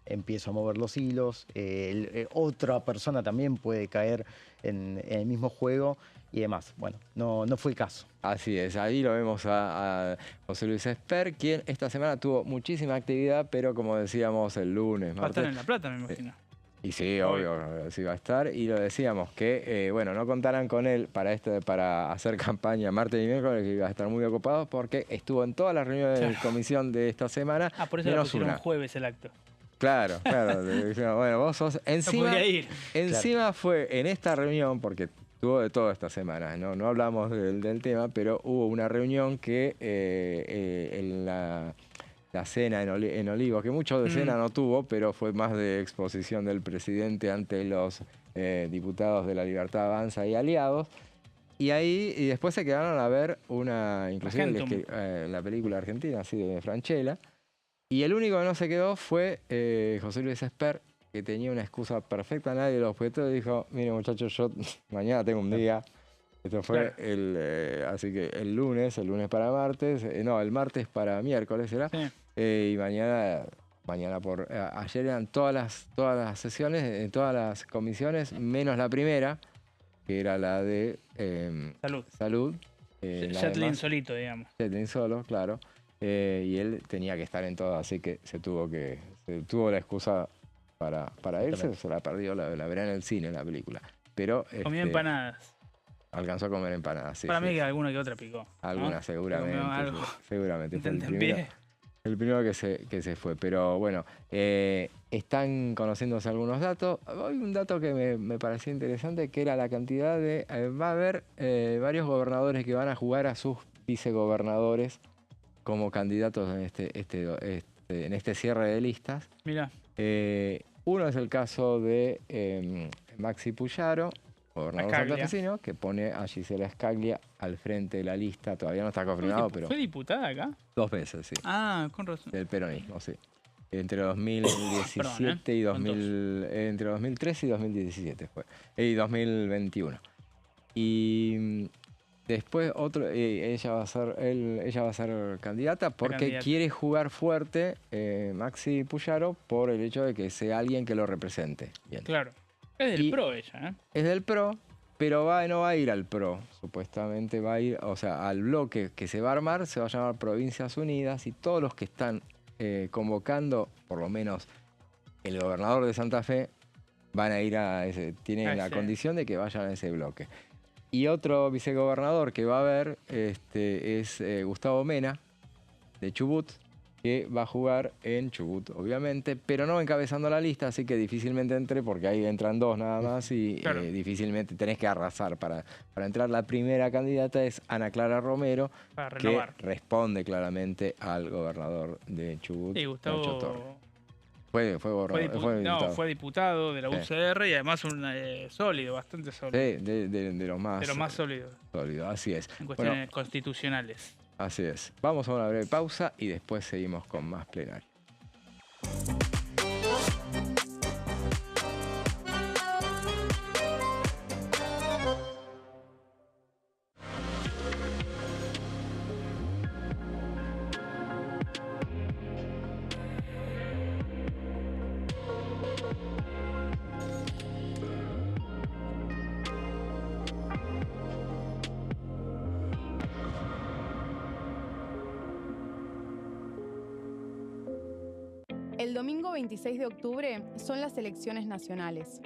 Speaker 3: empiezo a mover los hilos, otra persona también puede caer en el mismo juego y demás. Bueno, no fue el caso.
Speaker 1: Así es, ahí lo vemos a José Luis Esper, quien esta semana tuvo muchísima actividad, pero como decíamos el lunes,
Speaker 2: va a estar en La Plata, me imagino.
Speaker 1: Y sí, obvio, sí va a estar. Y lo decíamos que, bueno, no contaran con él para hacer campaña martes y miércoles, que iba a estar muy ocupado, porque estuvo en todas las reuniones de comisión de esta semana.
Speaker 2: Ah, por eso lo pusieron jueves el acto.
Speaker 1: Claro. Bueno, vos sos... Encima,
Speaker 2: no podía ir.
Speaker 1: Encima fue en esta reunión, porque tuvo de todo esta semana, no hablamos del tema, pero hubo una reunión que en la cena en Olivos, que mucho de cena no tuvo, pero fue más de exposición del presidente ante los diputados de La Libertad Avanza y aliados. Y después se quedaron a ver inclusive la película argentina, así de Francella. Y el único que no se quedó fue José Luis Esper, que tenía una excusa perfecta, nadie lo objetó y dijo, mire muchachos, yo mañana tengo un día. Esto fue así que el lunes para martes, el martes para miércoles era. Sí. Y mañana ayer eran todas las sesiones, en todas las comisiones, menos la primera, que era la de Salud.
Speaker 2: Shetlin solito, digamos.
Speaker 1: Shetlin solo, claro. Y él tenía que estar en todo, así que tuvo la excusa para irse, se la perdió, la verá en el cine, la película. Pero
Speaker 2: comió empanadas.
Speaker 1: Alcanzó a comer empanadas, sí.
Speaker 2: Para mí que alguna que otra picó.
Speaker 1: Alguna, ¿no? Seguramente. Seguramente. Fue el primero que se fue. Pero bueno, están conociéndose algunos datos. Hay un dato que me pareció interesante, que era la cantidad de... va a haber varios gobernadores que van a jugar a sus vicegobernadores como candidatos en este cierre de listas.
Speaker 2: Mirá.
Speaker 1: Uno es el caso de Maxi Puyaro, gobernador santafesino, que pone a Gisela Scaglia al frente de la lista. Todavía no está confirmado, pero...
Speaker 2: ¿Fue diputada acá?
Speaker 1: 2 veces, sí.
Speaker 2: Ah, con razón.
Speaker 1: Del peronismo, sí. Entre 2017 y entre 2013 y 2017 fue. Y 2021. Y después ella va a ser candidata porque quiere jugar fuerte Maxi Puyaro por el hecho de que sea alguien que lo represente. Bien.
Speaker 2: Claro. Es del PRO ella, ¿eh?
Speaker 1: Es del PRO, pero no va a ir al PRO. Supuestamente va a ir, o sea, al bloque que se va a armar, se va a llamar Provincias Unidas, y todos los que están convocando, por lo menos el gobernador de Santa Fe, van a ir tienen la condición de que vayan a ese bloque. Y otro vicegobernador que va a haber es Gustavo Mena, de Chubut, que va a jugar en Chubut, obviamente, pero no encabezando la lista, así que difícilmente entre, porque ahí entran 2 nada más y claro, difícilmente tenés que arrasar. Para entrar, la primera candidata es Ana Clara Romero, que responde claramente al gobernador de Chubut,
Speaker 2: Gustavo
Speaker 1: Nacho Torres. Fue
Speaker 2: diputado de la UCR y además sólido, bastante sólido.
Speaker 1: Sí, de los más
Speaker 2: sólidos.
Speaker 1: Sólido, así es.
Speaker 2: En cuestiones constitucionales.
Speaker 1: Así es. Vamos a una breve pausa y después seguimos con más plenario.
Speaker 11: El domingo 26 de octubre son las elecciones nacionales.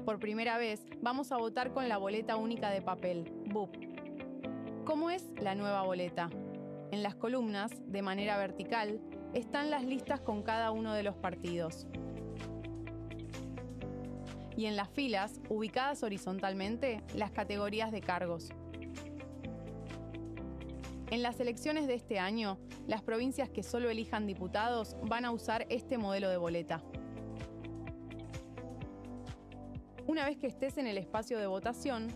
Speaker 11: Por primera vez vamos a votar con la boleta única de papel, BUP. ¿Cómo es la nueva boleta? En las columnas, de manera vertical, están las listas con cada uno de los partidos. Y en las filas, ubicadas horizontalmente, las categorías de cargos. En las elecciones de este año, las provincias que solo elijan diputados van a usar este modelo de boleta. Una vez que estés en el espacio de votación,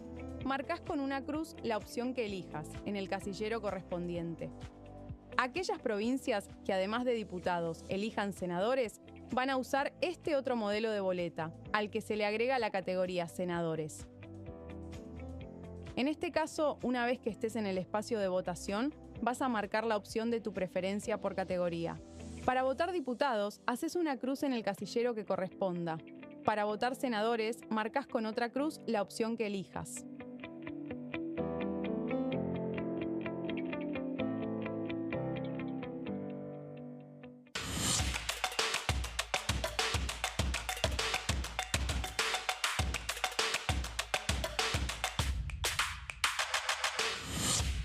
Speaker 11: marcás con una cruz la opción que elijas en el casillero correspondiente. Aquellas provincias que además de diputados elijan senadores van a usar este otro modelo de boleta, al que se le agrega la categoría senadores. En este caso, una vez que estés en el espacio de votación, vas a marcar la opción de tu preferencia por categoría. Para votar diputados, haces una cruz en el casillero que corresponda. Para votar senadores, marcas con otra cruz la opción que elijas.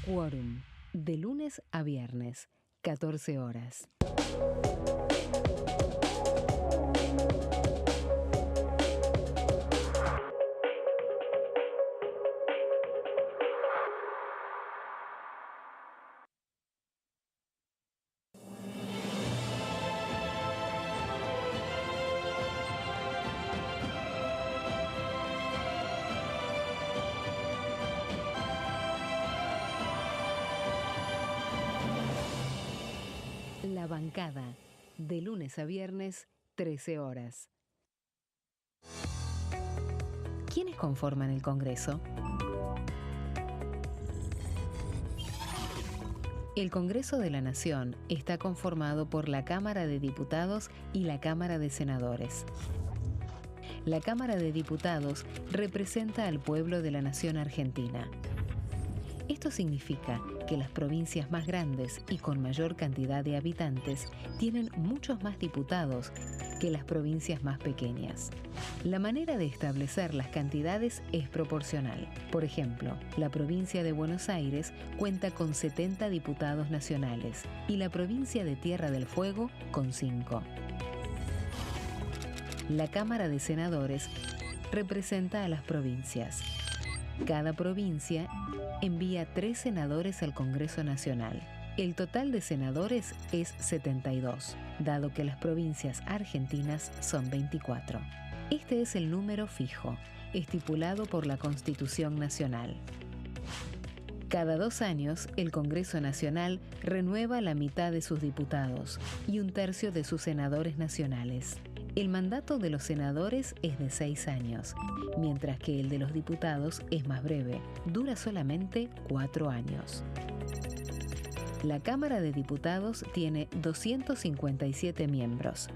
Speaker 5: Quórum, de lunes a viernes, 14 horas. La bancada, de lunes a viernes, 13 horas. ¿Quiénes conforman el Congreso? El Congreso de la Nación está conformado por la Cámara de Diputados y la Cámara de Senadores. La Cámara de Diputados representa al pueblo de la nación argentina. Esto significa que las provincias más grandes y con mayor cantidad de habitantes tienen muchos más diputados que las provincias más pequeñas. La manera de establecer las cantidades es proporcional. Por ejemplo, la provincia de Buenos Aires cuenta con 70 diputados nacionales y la provincia de Tierra del Fuego con 5. La Cámara de Senadores representa a las provincias. Cada provincia envía 3 senadores al Congreso Nacional. El total de senadores es 72, dado que las provincias argentinas son 24. Este es el número fijo, estipulado por la Constitución Nacional. Cada 2 años, el Congreso Nacional renueva la mitad de sus diputados y 1/3 de sus senadores nacionales. El mandato de los senadores es de 6 años, mientras que el de los diputados es más breve, dura solamente 4 años. La Cámara de Diputados tiene 257 miembros.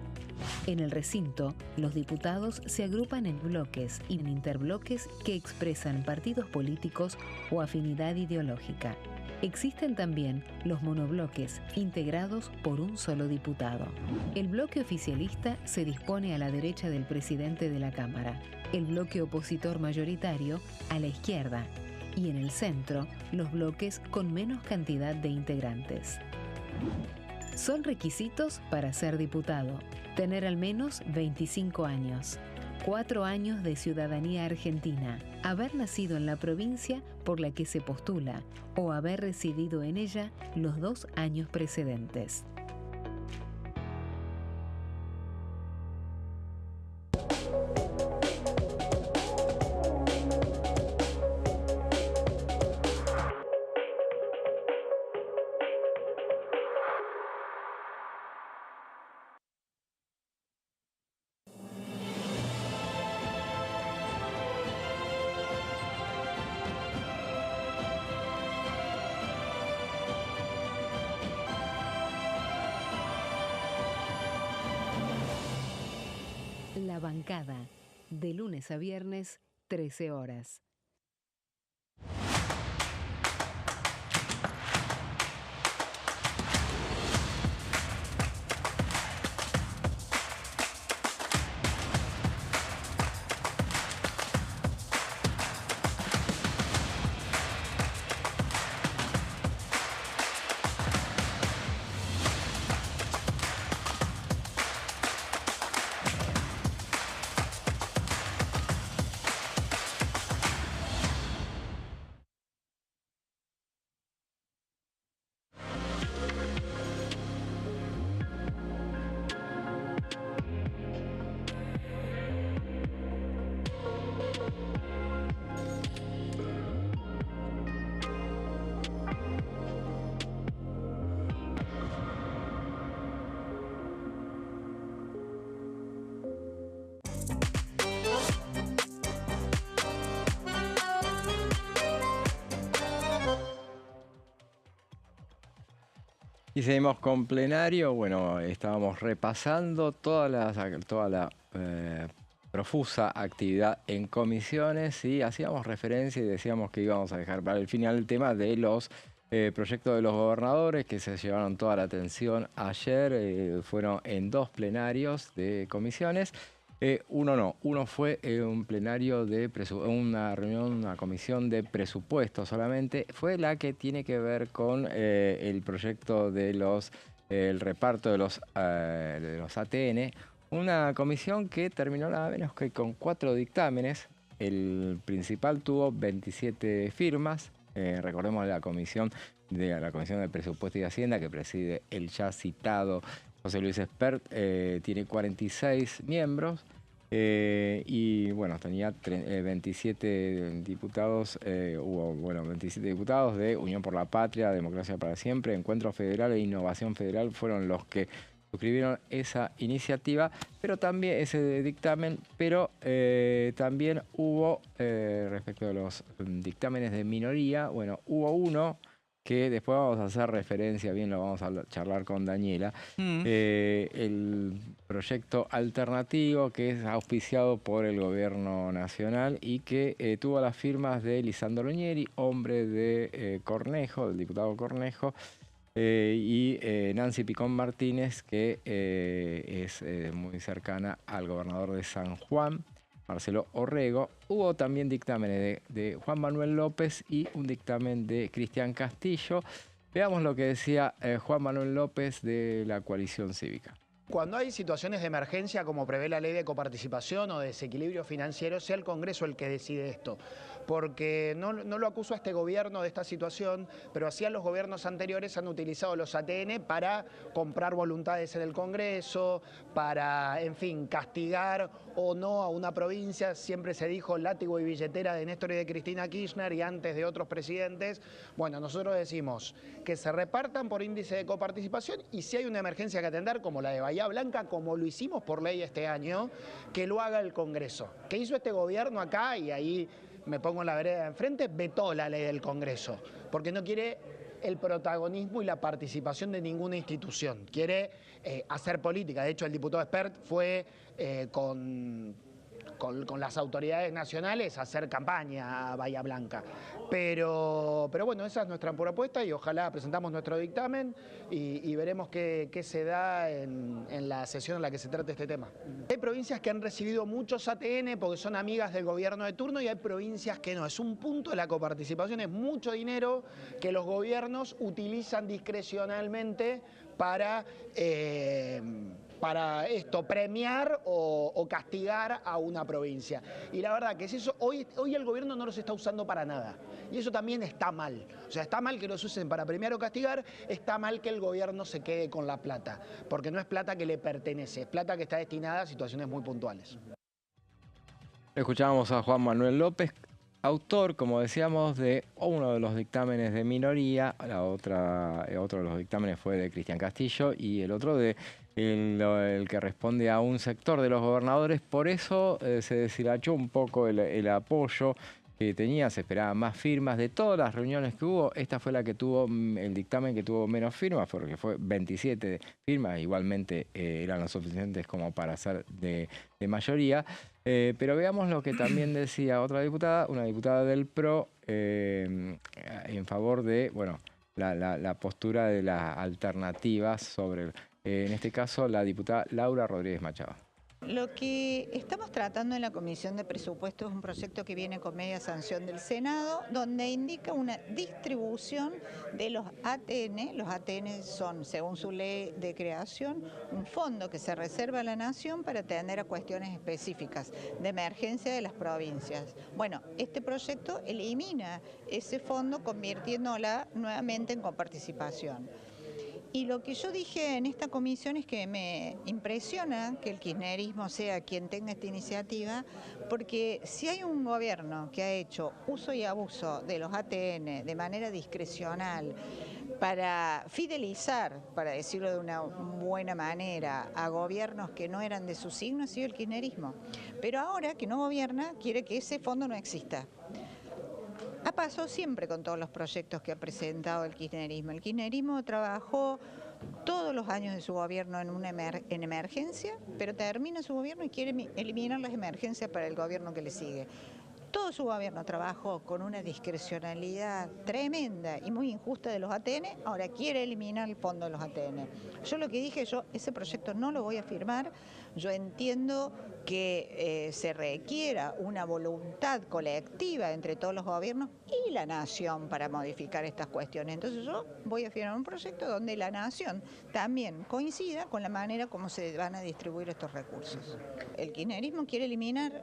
Speaker 5: En el recinto, los diputados se agrupan en bloques y en interbloques que expresan partidos políticos o afinidad ideológica. Existen también los monobloques, integrados por un solo diputado. El bloque oficialista se dispone a la derecha del presidente de la Cámara, el bloque opositor mayoritario a la izquierda y en el centro los bloques con menos cantidad de integrantes. Son requisitos para ser diputado: tener al menos 25 años, 4 años de ciudadanía argentina, haber nacido en la provincia por la que se postula o haber residido en ella los 2 años precedentes. La bancada, de lunes a viernes, 13 horas.
Speaker 1: Y seguimos con plenario. Bueno, estábamos repasando toda la profusa actividad en comisiones y hacíamos referencia y decíamos que íbamos a dejar para el final el tema de los proyectos de los gobernadores que se llevaron toda la atención ayer. Fueron en 2 plenarios de comisiones. Uno fue un plenario de una reunión, una comisión de presupuesto solamente. Fue la que tiene que ver con el proyecto de el reparto de los ATN. Una comisión que terminó nada menos que con 4 dictámenes. El principal tuvo 27 firmas. Recordemos la comisión de Presupuesto y Hacienda que preside el ya citado José Luis Espert, tiene 46 miembros y bueno, tenía 27 diputados, hubo 27 diputados de Unión por la Patria, Democracia para Siempre, Encuentro Federal e Innovación Federal fueron los que suscribieron esa iniciativa, pero también ese dictamen, pero también hubo, respecto de los dictámenes de minoría, bueno, hubo uno que después vamos a hacer referencia, bien lo vamos a charlar con Daniela, el proyecto alternativo que es auspiciado por el gobierno nacional y que tuvo las firmas de Lisandro Loñeri, hombre de Cornejo, del diputado Cornejo, y Nancy Picón Martínez, que es muy cercana al gobernador de San Juan, Marcelo Orrego. Hubo también dictámenes de Juan Manuel López y un dictamen de Cristian Castillo. Veamos lo que decía Juan Manuel López de la Coalición Cívica.
Speaker 12: Cuando hay situaciones de emergencia, como prevé la ley de coparticipación o de desequilibrio financiero, sea el Congreso el que decide esto. Porque no lo acuso a este gobierno de esta situación, pero así a los gobiernos anteriores han utilizado los ATN para comprar voluntades en el Congreso, para, en fin, castigar o no a una provincia. Siempre se dijo látigo y billetera de Néstor y de Cristina Kirchner y antes de otros presidentes. Bueno, nosotros decimos que se repartan por índice de coparticipación y si hay una emergencia que atender, como la de Bahía Blanca, como lo hicimos por ley este año, que lo haga el Congreso. ¿Qué hizo este gobierno acá? Y ahí me pongo en la vereda de enfrente, vetó la ley del Congreso, porque no quiere el protagonismo y la participación de ninguna institución, quiere hacer política. De hecho, el diputado Espert fue con las autoridades nacionales a hacer campaña a Bahía Blanca. Pero bueno, esa es nuestra propuesta y ojalá presentamos nuestro dictamen y veremos qué se da en la sesión en la que se trate este tema. Hay provincias que han recibido muchos ATN porque son amigas del gobierno de turno y hay provincias que no. Es un punto de la coparticipación, es mucho dinero que los gobiernos utilizan discrecionalmente para premiar o castigar a una provincia. Y la verdad que es eso, hoy el gobierno no los está usando para nada. Y eso también está mal. O sea, está mal que los usen para premiar o castigar, está mal que el gobierno se quede con la plata, porque no es plata que le pertenece, es plata que está destinada a situaciones muy puntuales.
Speaker 1: Escuchábamos a Juan Manuel López, autor, como decíamos, de uno de los dictámenes de minoría. Otro de los dictámenes fue de Cristian Castillo y el otro de el que responde a un sector de los gobernadores. Por eso se deshilachó un poco el apoyo que tenía, se esperaban más firmas. De todas las reuniones que hubo, esta fue la que tuvo el dictamen que tuvo menos firmas, porque fue 27 firmas, igualmente eran lo suficientes como para ser de mayoría. Pero veamos lo que también decía otra diputada, una diputada del PRO, en favor de la postura de las alternativas sobre, en este caso, la diputada Laura Rodríguez Machado.
Speaker 13: Lo que estamos tratando en la Comisión de Presupuestos es un proyecto que viene con media sanción del Senado, donde indica una distribución de los ATN. Los ATN son, según su ley de creación, un fondo que se reserva a la Nación para atender a cuestiones específicas de emergencia de las provincias. Bueno, este proyecto elimina ese fondo convirtiéndola nuevamente en coparticipación. Y lo que yo dije en esta comisión es que me impresiona que el kirchnerismo sea quien tenga esta iniciativa, porque si hay un gobierno que ha hecho uso y abuso de los ATN de manera discrecional para fidelizar, para decirlo de una buena manera, a gobiernos que no eran de su signo, ha sido el kirchnerismo. Pero ahora que no gobierna, quiere que ese fondo no exista. Ha pasado siempre con todos los proyectos que ha presentado el kirchnerismo. El kirchnerismo trabajó todos los años de su gobierno en emergencia, pero termina su gobierno y quiere eliminar las emergencias para el gobierno que le sigue. Todo su gobierno trabajó con una discrecionalidad tremenda y muy injusta de los ATN, ahora quiere eliminar el fondo de los ATN. Yo lo que dije, ese proyecto no lo voy a firmar, yo entiendo que se requiera una voluntad colectiva entre todos los gobiernos y la nación para modificar estas cuestiones. Entonces yo voy a firmar un proyecto donde la nación también coincida con la manera como se van a distribuir estos recursos. El kirchnerismo quiere eliminar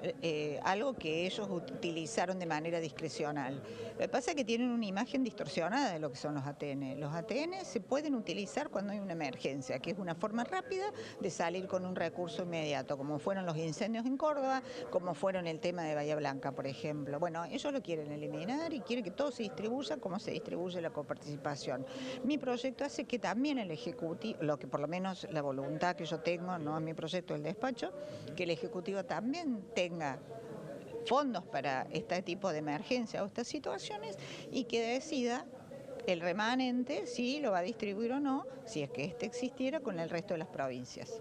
Speaker 13: algo que ellos utilizaron de manera discrecional. Lo que pasa es que tienen una imagen distorsionada de lo que son los ATN. Los ATN se pueden utilizar cuando hay una emergencia, que es una forma rápida de salir con un recurso inmediato, como fueron los incendios en Córdoba, como fueron el tema de Bahía Blanca, por ejemplo. Bueno, ellos lo quieren eliminar y quieren que todo se distribuya como se distribuye la coparticipación. Mi proyecto hace que también el Ejecutivo, lo que por lo menos la voluntad que yo tengo, no es mi proyecto del despacho, que el Ejecutivo también tenga fondos para este tipo de emergencia o estas situaciones y que decida el remanente si lo va a distribuir o no, si es que este existiera con el resto de las provincias.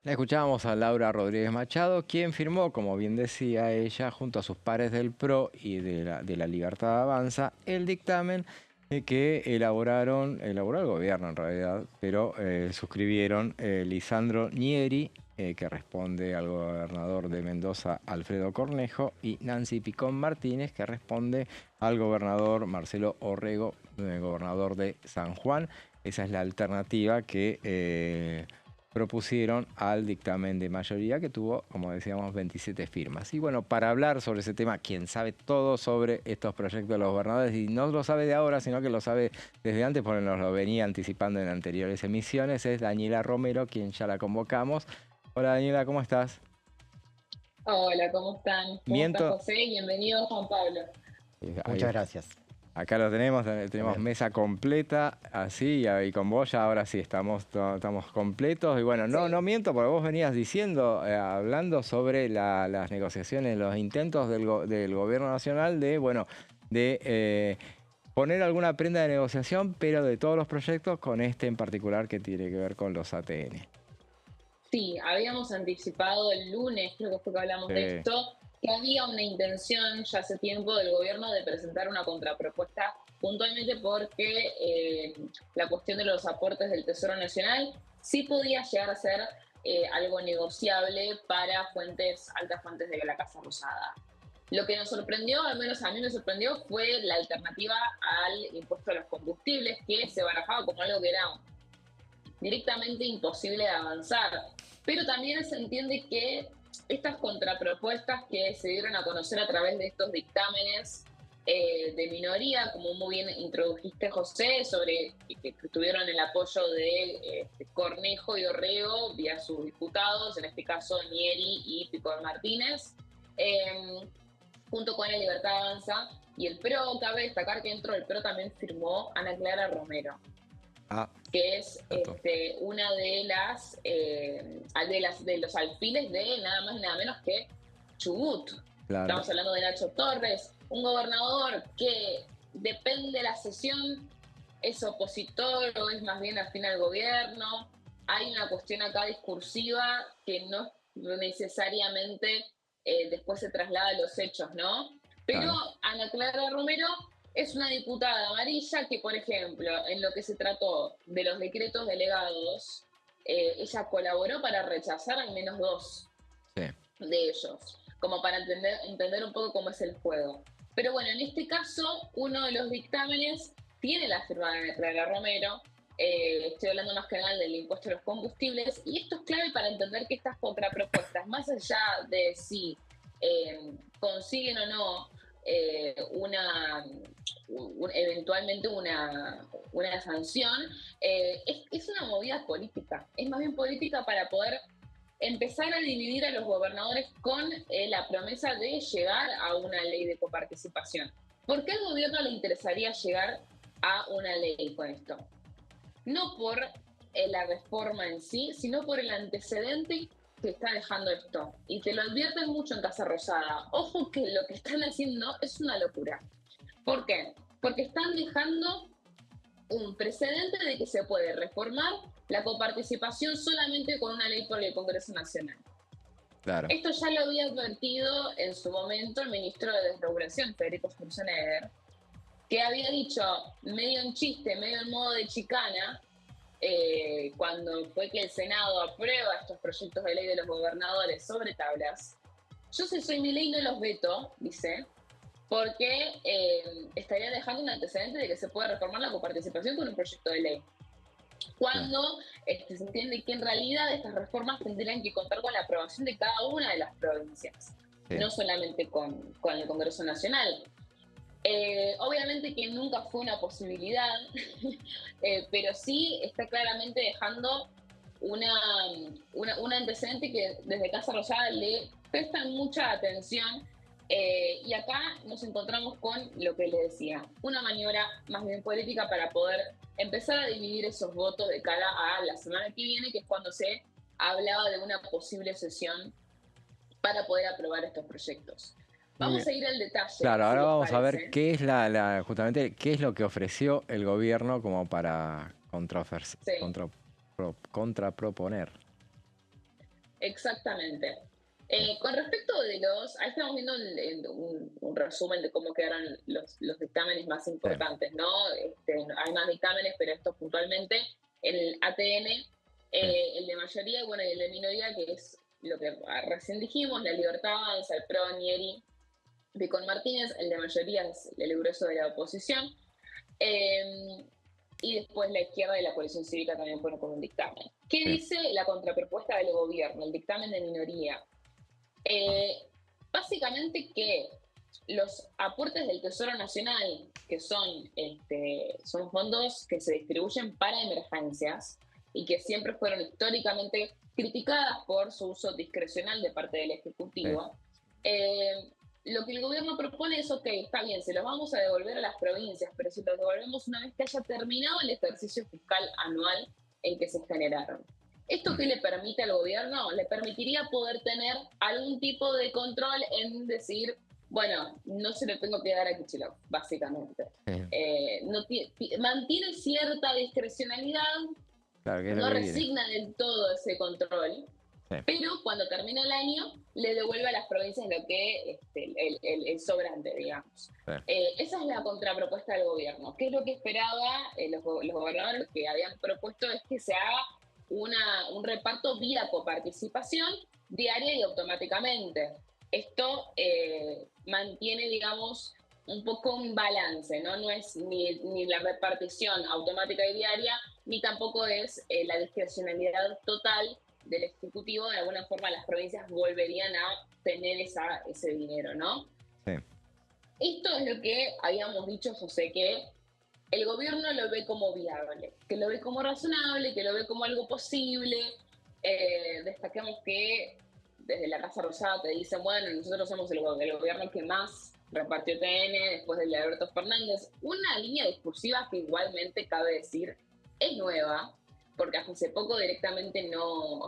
Speaker 1: La escuchábamos a Laura Rodríguez Machado, quien firmó, como bien decía ella, junto a sus pares del PRO y de la Libertad Avanza, el dictamen que elaboró el gobierno en realidad, pero suscribieron Lisandro Nieri, que responde al gobernador de Mendoza, Alfredo Cornejo, y Nancy Picón Martínez, que responde al gobernador Marcelo Orrego, gobernador de San Juan. Esa es la alternativa que propusieron al dictamen de mayoría que tuvo, como decíamos, 27 firmas. Y bueno, para hablar sobre ese tema, quien sabe todo sobre estos proyectos de los gobernadores, y no lo sabe de ahora, sino que lo sabe desde antes, porque nos lo venía anticipando en anteriores emisiones, es Daniela Romero, quien ya la convocamos. Hola Daniela, ¿cómo estás?
Speaker 14: Hola, ¿cómo están? ¿Cómo está José? Bienvenido, Juan Pablo.
Speaker 3: Muchas gracias.
Speaker 1: Acá lo tenemos mesa completa, así, y con vos ya ahora sí estamos completos. Y bueno, no miento, porque vos venías diciendo, hablando sobre las negociaciones, los intentos del gobierno nacional de poner alguna prenda de negociación, pero de todos los proyectos, con este en particular que tiene que ver con los ATN.
Speaker 14: Sí, habíamos anticipado el lunes, creo que fue que hablamos de esto, que había una intención ya hace tiempo del gobierno de presentar una contrapropuesta, puntualmente porque la cuestión de los aportes del Tesoro Nacional sí podía llegar a ser algo negociable para altas fuentes de la Casa Rosada. Lo que nos sorprendió, al menos a mí me sorprendió, fue la alternativa al impuesto a los combustibles, que se barajaba como algo que era directamente imposible de avanzar. Pero también se entiende que estas contrapropuestas que se dieron a conocer a través de estos dictámenes de minoría, como muy bien introdujiste, José, sobre que tuvieron el apoyo de Cornejo y Orrego vía sus diputados, en este caso Nieri y Picón Martínez, junto con la Libertad Avanza y el PRO. Cabe destacar que dentro del PRO también firmó Ana Clara Romero, que es una de los alfiles de nada más y nada menos que Chubut. Claro. Estamos hablando de Nacho Torres, un gobernador que depende de la sesión, es opositor o es más bien afín al gobierno. Hay una cuestión acá discursiva que no necesariamente después se traslada a los hechos, ¿no? Pero claro. Ana Clara Romero es una diputada amarilla que, por ejemplo, en lo que se trató de los decretos delegados, ella colaboró para rechazar al menos 2 de ellos, como para entender un poco cómo es el juego. Pero bueno, en este caso, uno de los dictámenes tiene la firma de Ana Clara Romero. Estoy hablando más que nada del impuesto a los combustibles, y esto es clave para entender que estas contrapropuestas, más allá de si consiguen o no eventualmente una sanción, es una movida política. Es más bien política para poder empezar a dividir a los gobernadores con la promesa de llegar a una ley de coparticipación. ¿Por qué al gobierno le interesaría llegar a una ley con esto? No por la reforma en sí, sino por el antecedente que está dejando esto. Y te lo advierten mucho en Casa Rosada. Ojo que lo que están haciendo es una locura. ¿Por qué? Porque están dejando un precedente de que se puede reformar la coparticipación solamente con una ley por el Congreso Nacional.
Speaker 1: Claro.
Speaker 14: Esto ya lo había advertido en su momento el ministro de Desregulación, Federico Sturzenegger, que había dicho, medio en chiste, medio en modo de chicana, cuando fue que el Senado aprueba estos proyectos de ley de los gobernadores sobre tablas. Yo, si soy Milei, no los veto, dice, porque estaría dejando un antecedente de que se puede reformar la coparticipación con un proyecto de ley. Cuando se entiende que en realidad estas reformas tendrían que contar con la aprobación de cada una de las provincias, no solamente con el Congreso Nacional. Obviamente que nunca fue una posibilidad, pero sí está claramente dejando un antecedente que desde Casa Rosada le prestan mucha atención. Y acá nos encontramos con lo que les decía, una maniobra más bien política para poder empezar a dividir esos votos de cara a la semana que viene, que es cuando se hablaba de una posible sesión para poder aprobar estos proyectos. Vamos a ir al detalle.
Speaker 1: Claro, ahora
Speaker 14: si les
Speaker 1: vamos a ver
Speaker 14: parece.
Speaker 1: qué es justamente qué es lo que ofreció el gobierno como para contraproponer.
Speaker 14: Exactamente. Con respecto de ahí estamos viendo un resumen de cómo quedaron los dictámenes más importantes, ¿no? Hay más dictámenes, pero estos puntualmente, el ATN, el de mayoría, y el de minoría, que es lo que recién dijimos, La Libertad Avanza, el PRO, Nieri, Picón Martínez, el de mayoría es el grueso de la oposición, y después la izquierda y la coalición cívica también fueron con un dictamen. ¿Qué dice la contrapropuesta del gobierno, el dictamen de minoría? Básicamente que los aportes del Tesoro Nacional, que son fondos que se distribuyen para emergencias y que siempre fueron históricamente criticadas por su uso discrecional de parte del Ejecutivo, lo que el gobierno propone es, ok, está bien, se los vamos a devolver a las provincias, pero si los devolvemos una vez que haya terminado el ejercicio fiscal anual en que se generaron. ¿Esto qué le permite al gobierno? Le permitiría poder tener algún tipo de control en decir, bueno, no se lo tengo que dar a Kicillof, básicamente. Mantiene cierta discrecionalidad,
Speaker 1: Claro,
Speaker 14: no resigna del todo ese control, pero cuando termina el año le devuelve a las provincias lo que el sobrante, digamos. Esa es la contrapropuesta del gobierno. ¿Qué es lo que esperaba los gobernadores que habían propuesto? Es que se haga un reparto vía coparticipación diaria y automáticamente. Esto mantiene, digamos, un poco un balance, ¿no? No es ni la repartición automática y diaria, ni tampoco es la discrecionalidad total del Ejecutivo. De alguna forma las provincias volverían a tener ese dinero, ¿no?
Speaker 1: Sí.
Speaker 14: Esto es lo que habíamos dicho, José, que el gobierno lo ve como viable, que lo ve como razonable, que lo ve como algo posible. Destacamos que desde la Casa Rosada te dicen, bueno, nosotros somos el gobierno que más repartió TN después de Alberto Fernández. Una línea discursiva que igualmente, cabe decir, es nueva, porque hasta hace poco directamente no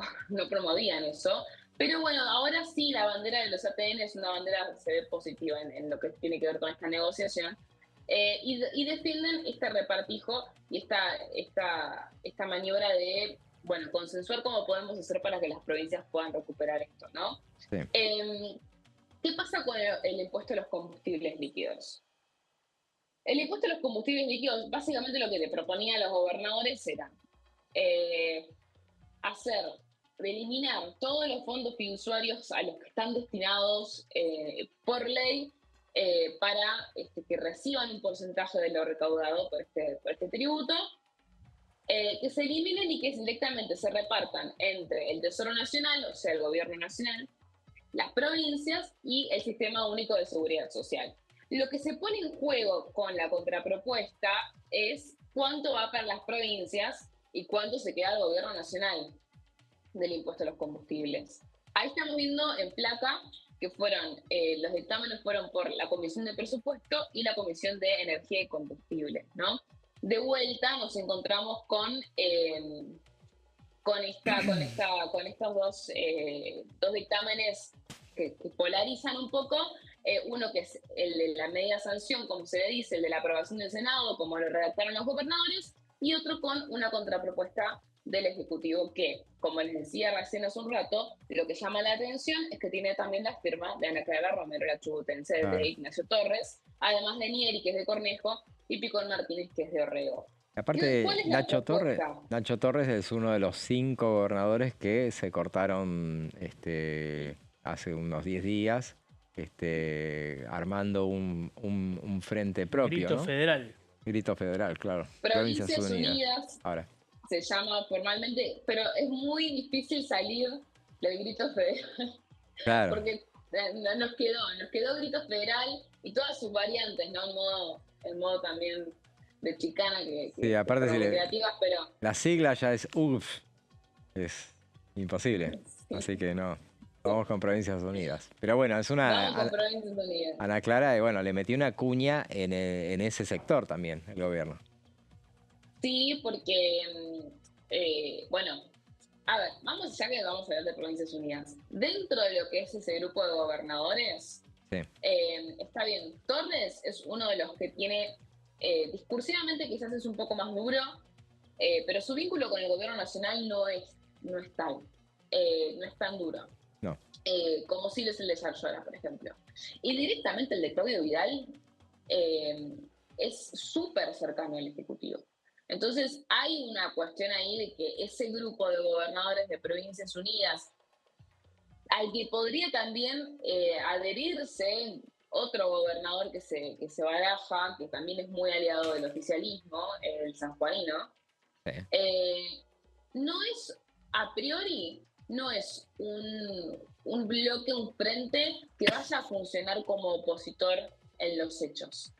Speaker 14: promovían eso. Pero bueno, ahora sí la bandera de los ATN es una bandera que se ve positiva en lo que tiene que ver con esta negociación. Y defienden este repartijo y esta maniobra de, bueno, consensuar cómo podemos hacer para que las provincias puedan recuperar esto, ¿no?
Speaker 1: Sí.
Speaker 14: ¿Qué pasa con el impuesto a los combustibles líquidos? El impuesto a los combustibles líquidos, básicamente lo que le proponían los gobernadores era eliminar todos los fondos fiduciarios a los que están destinados por ley para que reciban un porcentaje de lo recaudado por este tributo, que se eliminen y que directamente se repartan entre el Tesoro Nacional, o sea, el Gobierno Nacional, las provincias y el Sistema Único de Seguridad Social. Lo que se pone en juego con la contrapropuesta es cuánto va para las provincias y cuánto se queda al Gobierno Nacional del impuesto a los combustibles. Ahí estamos viendo en placa que los dictámenes fueron por la Comisión de Presupuesto y la Comisión de Energía y Combustible, ¿no? De vuelta nos encontramos con estos dos dictámenes que polarizan un poco, Uno que es el de la media sanción, como se le dice, el de la aprobación del Senado, como lo redactaron los gobernadores, y otro con una contrapropuesta del Ejecutivo que, como les decía recién hace un rato, lo que llama la atención es que tiene también la firma de Ana Clara Romero, la chubutense, de Ignacio Torres, además de Nieri, que es de Cornejo, y Picón Martínez, que es de Orrego.
Speaker 1: Aparte,
Speaker 14: ¿Cuál es la
Speaker 1: Nacho Torres,
Speaker 14: propuesta?
Speaker 1: Nacho Torres es uno de los 5 gobernadores que se cortaron hace unos 10 días, armando un frente propio,
Speaker 2: Grito
Speaker 1: ¿no?
Speaker 2: federal.
Speaker 1: Grito federal, claro.
Speaker 14: Provincias Unidas
Speaker 1: Ahora.
Speaker 14: se llama formalmente, pero es muy difícil salir del grito federal.
Speaker 1: Claro.
Speaker 14: Porque nos quedó grito federal y todas sus variantes, ¿no? El modo también de chicana que
Speaker 1: Sí, aparte si
Speaker 14: creativas, pero
Speaker 1: la sigla ya es UF, es imposible. Sí. Así que no, vamos con Provincias Unidas. Pero bueno, es una...
Speaker 14: Vamos con Provincias Unidas.
Speaker 1: Ana Clara, bueno, le metió una cuña en ese sector también, el gobierno.
Speaker 14: Sí, porque, bueno, a ver, ya que vamos a hablar de Provincias Unidas. Dentro de lo que es ese grupo de gobernadores,
Speaker 1: sí.
Speaker 14: Está bien, Torres es uno de los que tiene, discursivamente quizás es un poco más duro, pero su vínculo con el gobierno nacional no es tal, no es tan duro.
Speaker 1: No.
Speaker 14: Como sí es el de Yarlora, por ejemplo. Y directamente el de Claudio Vidal es súper cercano al Ejecutivo. Entonces hay una cuestión ahí de que ese grupo de gobernadores de Provincias Unidas, al que podría también adherirse otro gobernador que se baraja, que también es muy aliado del oficialismo, el sanjuanino, sí. No es, a priori, no es un bloque, un frente que vaya a funcionar como opositor en los hechos.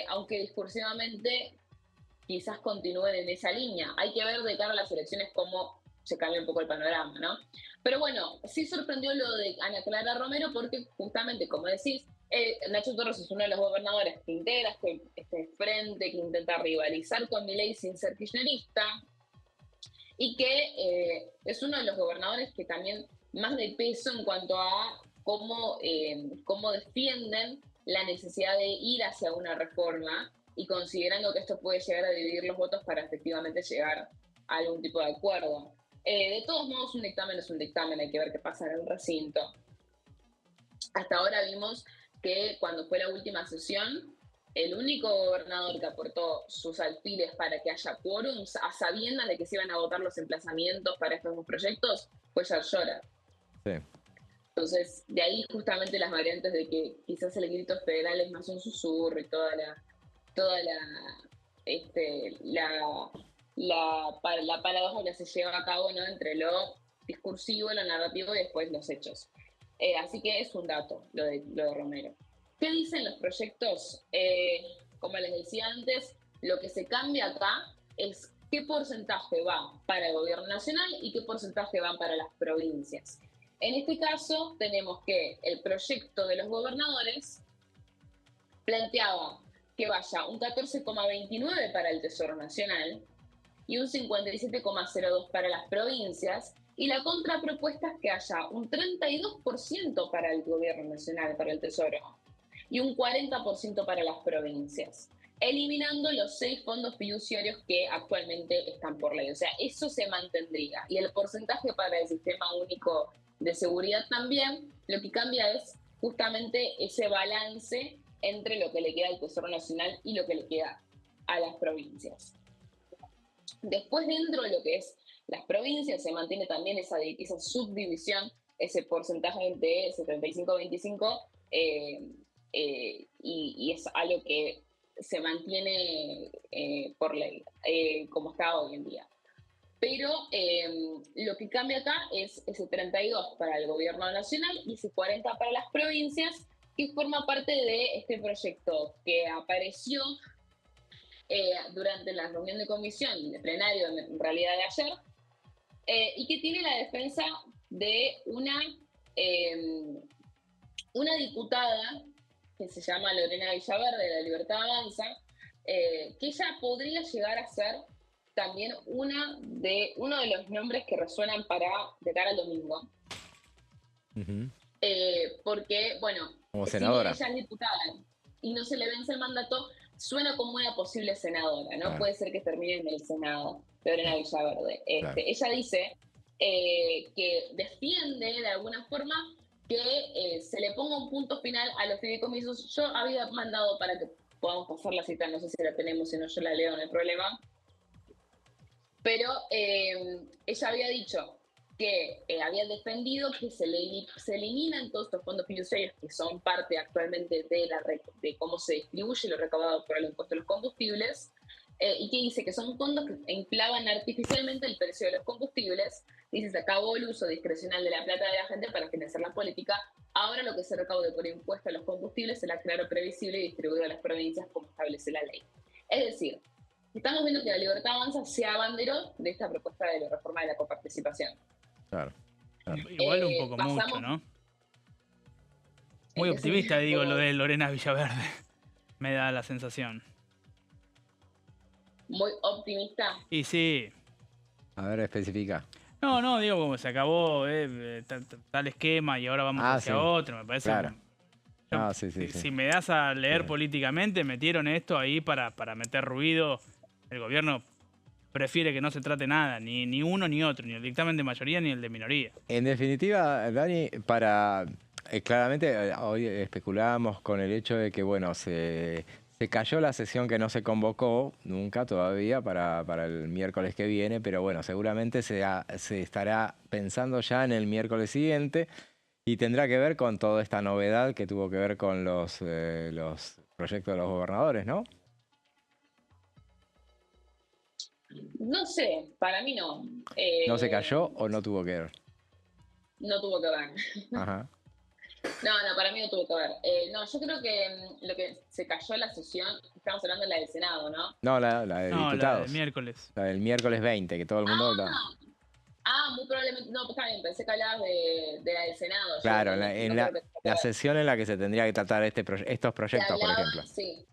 Speaker 14: Aunque discursivamente quizás continúen en esa línea. Hay que ver de cara a las elecciones cómo se cambia un poco el panorama, ¿no? Pero bueno, sí sorprendió lo de Ana Clara Romero porque justamente, como decís, Nacho Torres es uno de los gobernadores que integra este frente, que intenta rivalizar con Milei sin ser kirchnerista, y que es uno de los gobernadores que también más de peso en cuanto a cómo defienden la necesidad de ir hacia una reforma y considerando que esto puede llegar a dividir los votos para efectivamente llegar a algún tipo de acuerdo. De todos modos, un dictamen es un dictamen, hay que ver qué pasa en el recinto. Hasta ahora vimos que cuando fue la última sesión, el único gobernador que aportó sus alfiles para que haya quórum, a sabiendas de que se iban a votar los emplazamientos para estos dos proyectos, fue Yarlora.
Speaker 1: Sí.
Speaker 14: Entonces, de ahí justamente las variantes de que quizás el grito federal es más un susurro y toda la paradoja que se lleva a cabo, ¿no? Entre lo discursivo, lo narrativo y después los hechos. Así que es un dato lo de Romero. ¿Qué dicen los proyectos? Como les decía antes, lo que se cambia acá es qué porcentaje va para el gobierno nacional y qué porcentaje van para las provincias. En este caso, tenemos que el proyecto de los gobernadores planteaba que vaya un 14,29 para el Tesoro Nacional y un 57,02 para las provincias, y la contrapropuesta es que haya un 32% para el gobierno nacional, para el Tesoro, y un 40% para las provincias, eliminando los 6 fondos fiduciarios que actualmente están por ley. O sea, eso se mantendría. Y el porcentaje para el Sistema Único de Seguridad también, lo que cambia es justamente ese balance entre lo que le queda al Tesoro Nacional y lo que le queda a las provincias. Después, dentro de lo que es las provincias, se mantiene también esa subdivisión, ese porcentaje de 75-25, y es algo que se mantiene por ley, como está hoy en día. Pero lo que cambia acá es ese 32 para el gobierno nacional y ese 40 para las provincias, que forma parte de este proyecto que apareció durante la reunión de comisión, de plenario en realidad de ayer, y que tiene la defensa de una diputada que se llama Lorena Villaverde, de La Libertad Avanza, que ella podría llegar a ser también uno de los nombres que resuenan de cara al domingo.
Speaker 1: Uh-huh.
Speaker 14: Porque, bueno,
Speaker 1: Como
Speaker 14: si
Speaker 1: senadora.
Speaker 14: ella es diputada y no se le vence el mandato, suena como una posible senadora, ¿no? Puede ser que termine en el Senado, Lorena Villaverde.
Speaker 1: Claro.
Speaker 14: Ella dice que defiende de alguna forma que se le ponga un punto final a los fideicomisos. Yo había mandado para que podamos pasar la cita, no sé si la tenemos, si no yo la leo, no hay problema. Pero ella había dicho que había defendido que se eliminan todos estos fondos fiduciarios que son parte actualmente de cómo se distribuye lo recaudado por el impuesto a los combustibles, y que dice que son fondos que inflaban artificialmente el precio de los combustibles. Dice, se acabó el uso discrecional de la plata de la gente para financiar la política. Ahora lo que se recaude por impuesto a los combustibles será claro, previsible y distribuido a las provincias como establece la ley. Es decir, estamos viendo que la Libertad Avanza se abanderó de esta propuesta de la reforma de la coparticipación.
Speaker 1: Claro.
Speaker 2: Igual un poco mucho, ¿no? Muy optimista, digo, lo de Lorena Villaverde. Me da la sensación.
Speaker 14: Muy optimista.
Speaker 2: Y sí.
Speaker 1: A ver, especifica.
Speaker 2: No, digo, como se acabó tal esquema y ahora vamos hacia otro, me parece.
Speaker 1: Claro.
Speaker 2: Si me das a leer políticamente, metieron esto ahí para meter ruido. El gobierno prefiere que no se trate nada, ni uno ni otro, ni el dictamen de mayoría ni el de minoría.
Speaker 1: En definitiva, Dani, claramente hoy especulábamos con el hecho de que, bueno, se cayó la sesión que no se convocó nunca todavía para el miércoles que viene, pero bueno, seguramente se estará pensando ya en el miércoles siguiente y tendrá que ver con toda esta novedad que tuvo que ver con los proyectos de los gobernadores, ¿no?
Speaker 14: No sé, para mí no.
Speaker 1: ¿No se cayó o no tuvo que ver?
Speaker 14: No tuvo que ver.
Speaker 1: Ajá.
Speaker 14: No, para mí no tuvo que ver. No, yo creo que lo que se cayó la sesión, estamos hablando de la del Senado, ¿no?
Speaker 1: No, la de diputados.
Speaker 2: La del miércoles.
Speaker 1: La del miércoles 20, que todo el mundo...
Speaker 14: Muy probablemente, no, está bien, pensé que hablabas de la del Senado.
Speaker 1: Claro, en la sesión en la que se tendría que tratar estos proyectos, por ejemplo.
Speaker 14: Sí.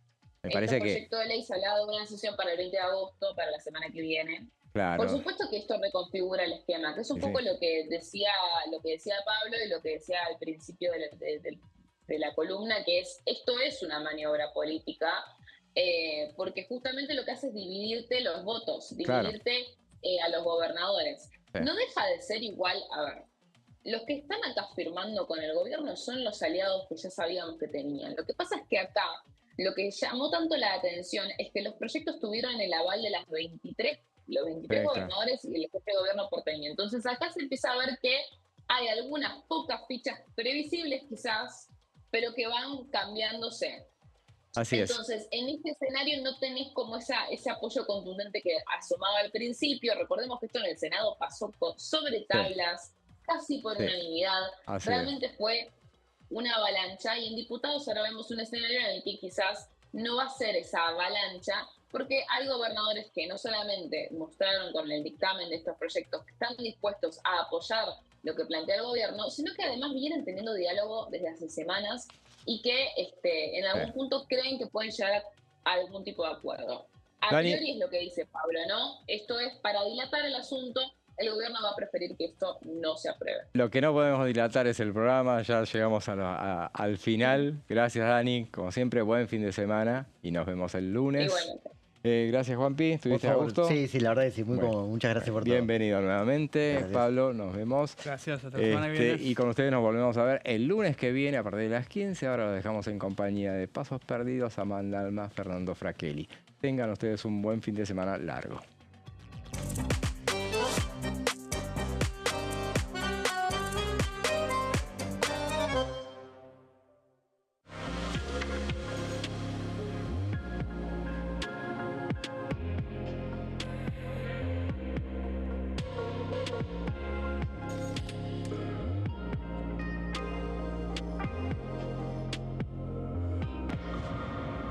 Speaker 1: Me parece que...
Speaker 14: El proyecto de ley se hablaba de una sesión para el 20 de agosto, para la semana que viene.
Speaker 1: Claro.
Speaker 14: Por supuesto que esto reconfigura el esquema, que es un poco lo que decía Pablo y lo que decía al principio de la columna, que esto es una maniobra política, porque justamente lo que hace es dividirte los votos, dividirte a los gobernadores. Sí. No deja de ser igual, a ver, los que están acá firmando con el gobierno son los aliados que ya sabíamos que tenían. Lo que pasa es que acá lo que llamó tanto la atención es que los proyectos tuvieron el aval de los 23 gobernadores y el jefe de gobierno porteño. Entonces acá se empieza a ver que hay algunas pocas fichas previsibles quizás, pero que van cambiándose. Entonces, en este escenario no tenés como ese apoyo contundente que asomaba al principio. Recordemos que esto en el Senado pasó sobre tablas, casi por unanimidad. Realmente fue una avalancha, y en diputados ahora vemos un escenario en el que quizás no va a ser esa avalancha, porque hay gobernadores que no solamente mostraron con el dictamen de estos proyectos que están dispuestos a apoyar lo que plantea el gobierno, sino que además vienen teniendo diálogo desde hace semanas y que en algún punto creen que pueden llegar a algún tipo de acuerdo. A priori es lo que dice Pablo, ¿no? Esto es para dilatar el asunto. El gobierno va a preferir que esto no se apruebe.
Speaker 1: Lo que no podemos dilatar es el programa, ya llegamos al final. Gracias, Dani, como siempre, buen fin de semana y nos vemos el lunes.
Speaker 14: Igualmente.
Speaker 1: Gracias, Juanpi, ¿estuviste a gusto?
Speaker 3: Sí, la verdad que sí, muy cómodo. Muchas gracias por todo.
Speaker 1: Bienvenido nuevamente, gracias. Pablo, nos vemos.
Speaker 2: Gracias, hasta la semana que viene.
Speaker 1: Y con ustedes nos volvemos a ver el lunes que viene a partir de las 15. Ahora lo dejamos en compañía de Pasos Perdidos, Amanda Alma, Fernando Fraquelli. Tengan ustedes un buen fin de semana largo.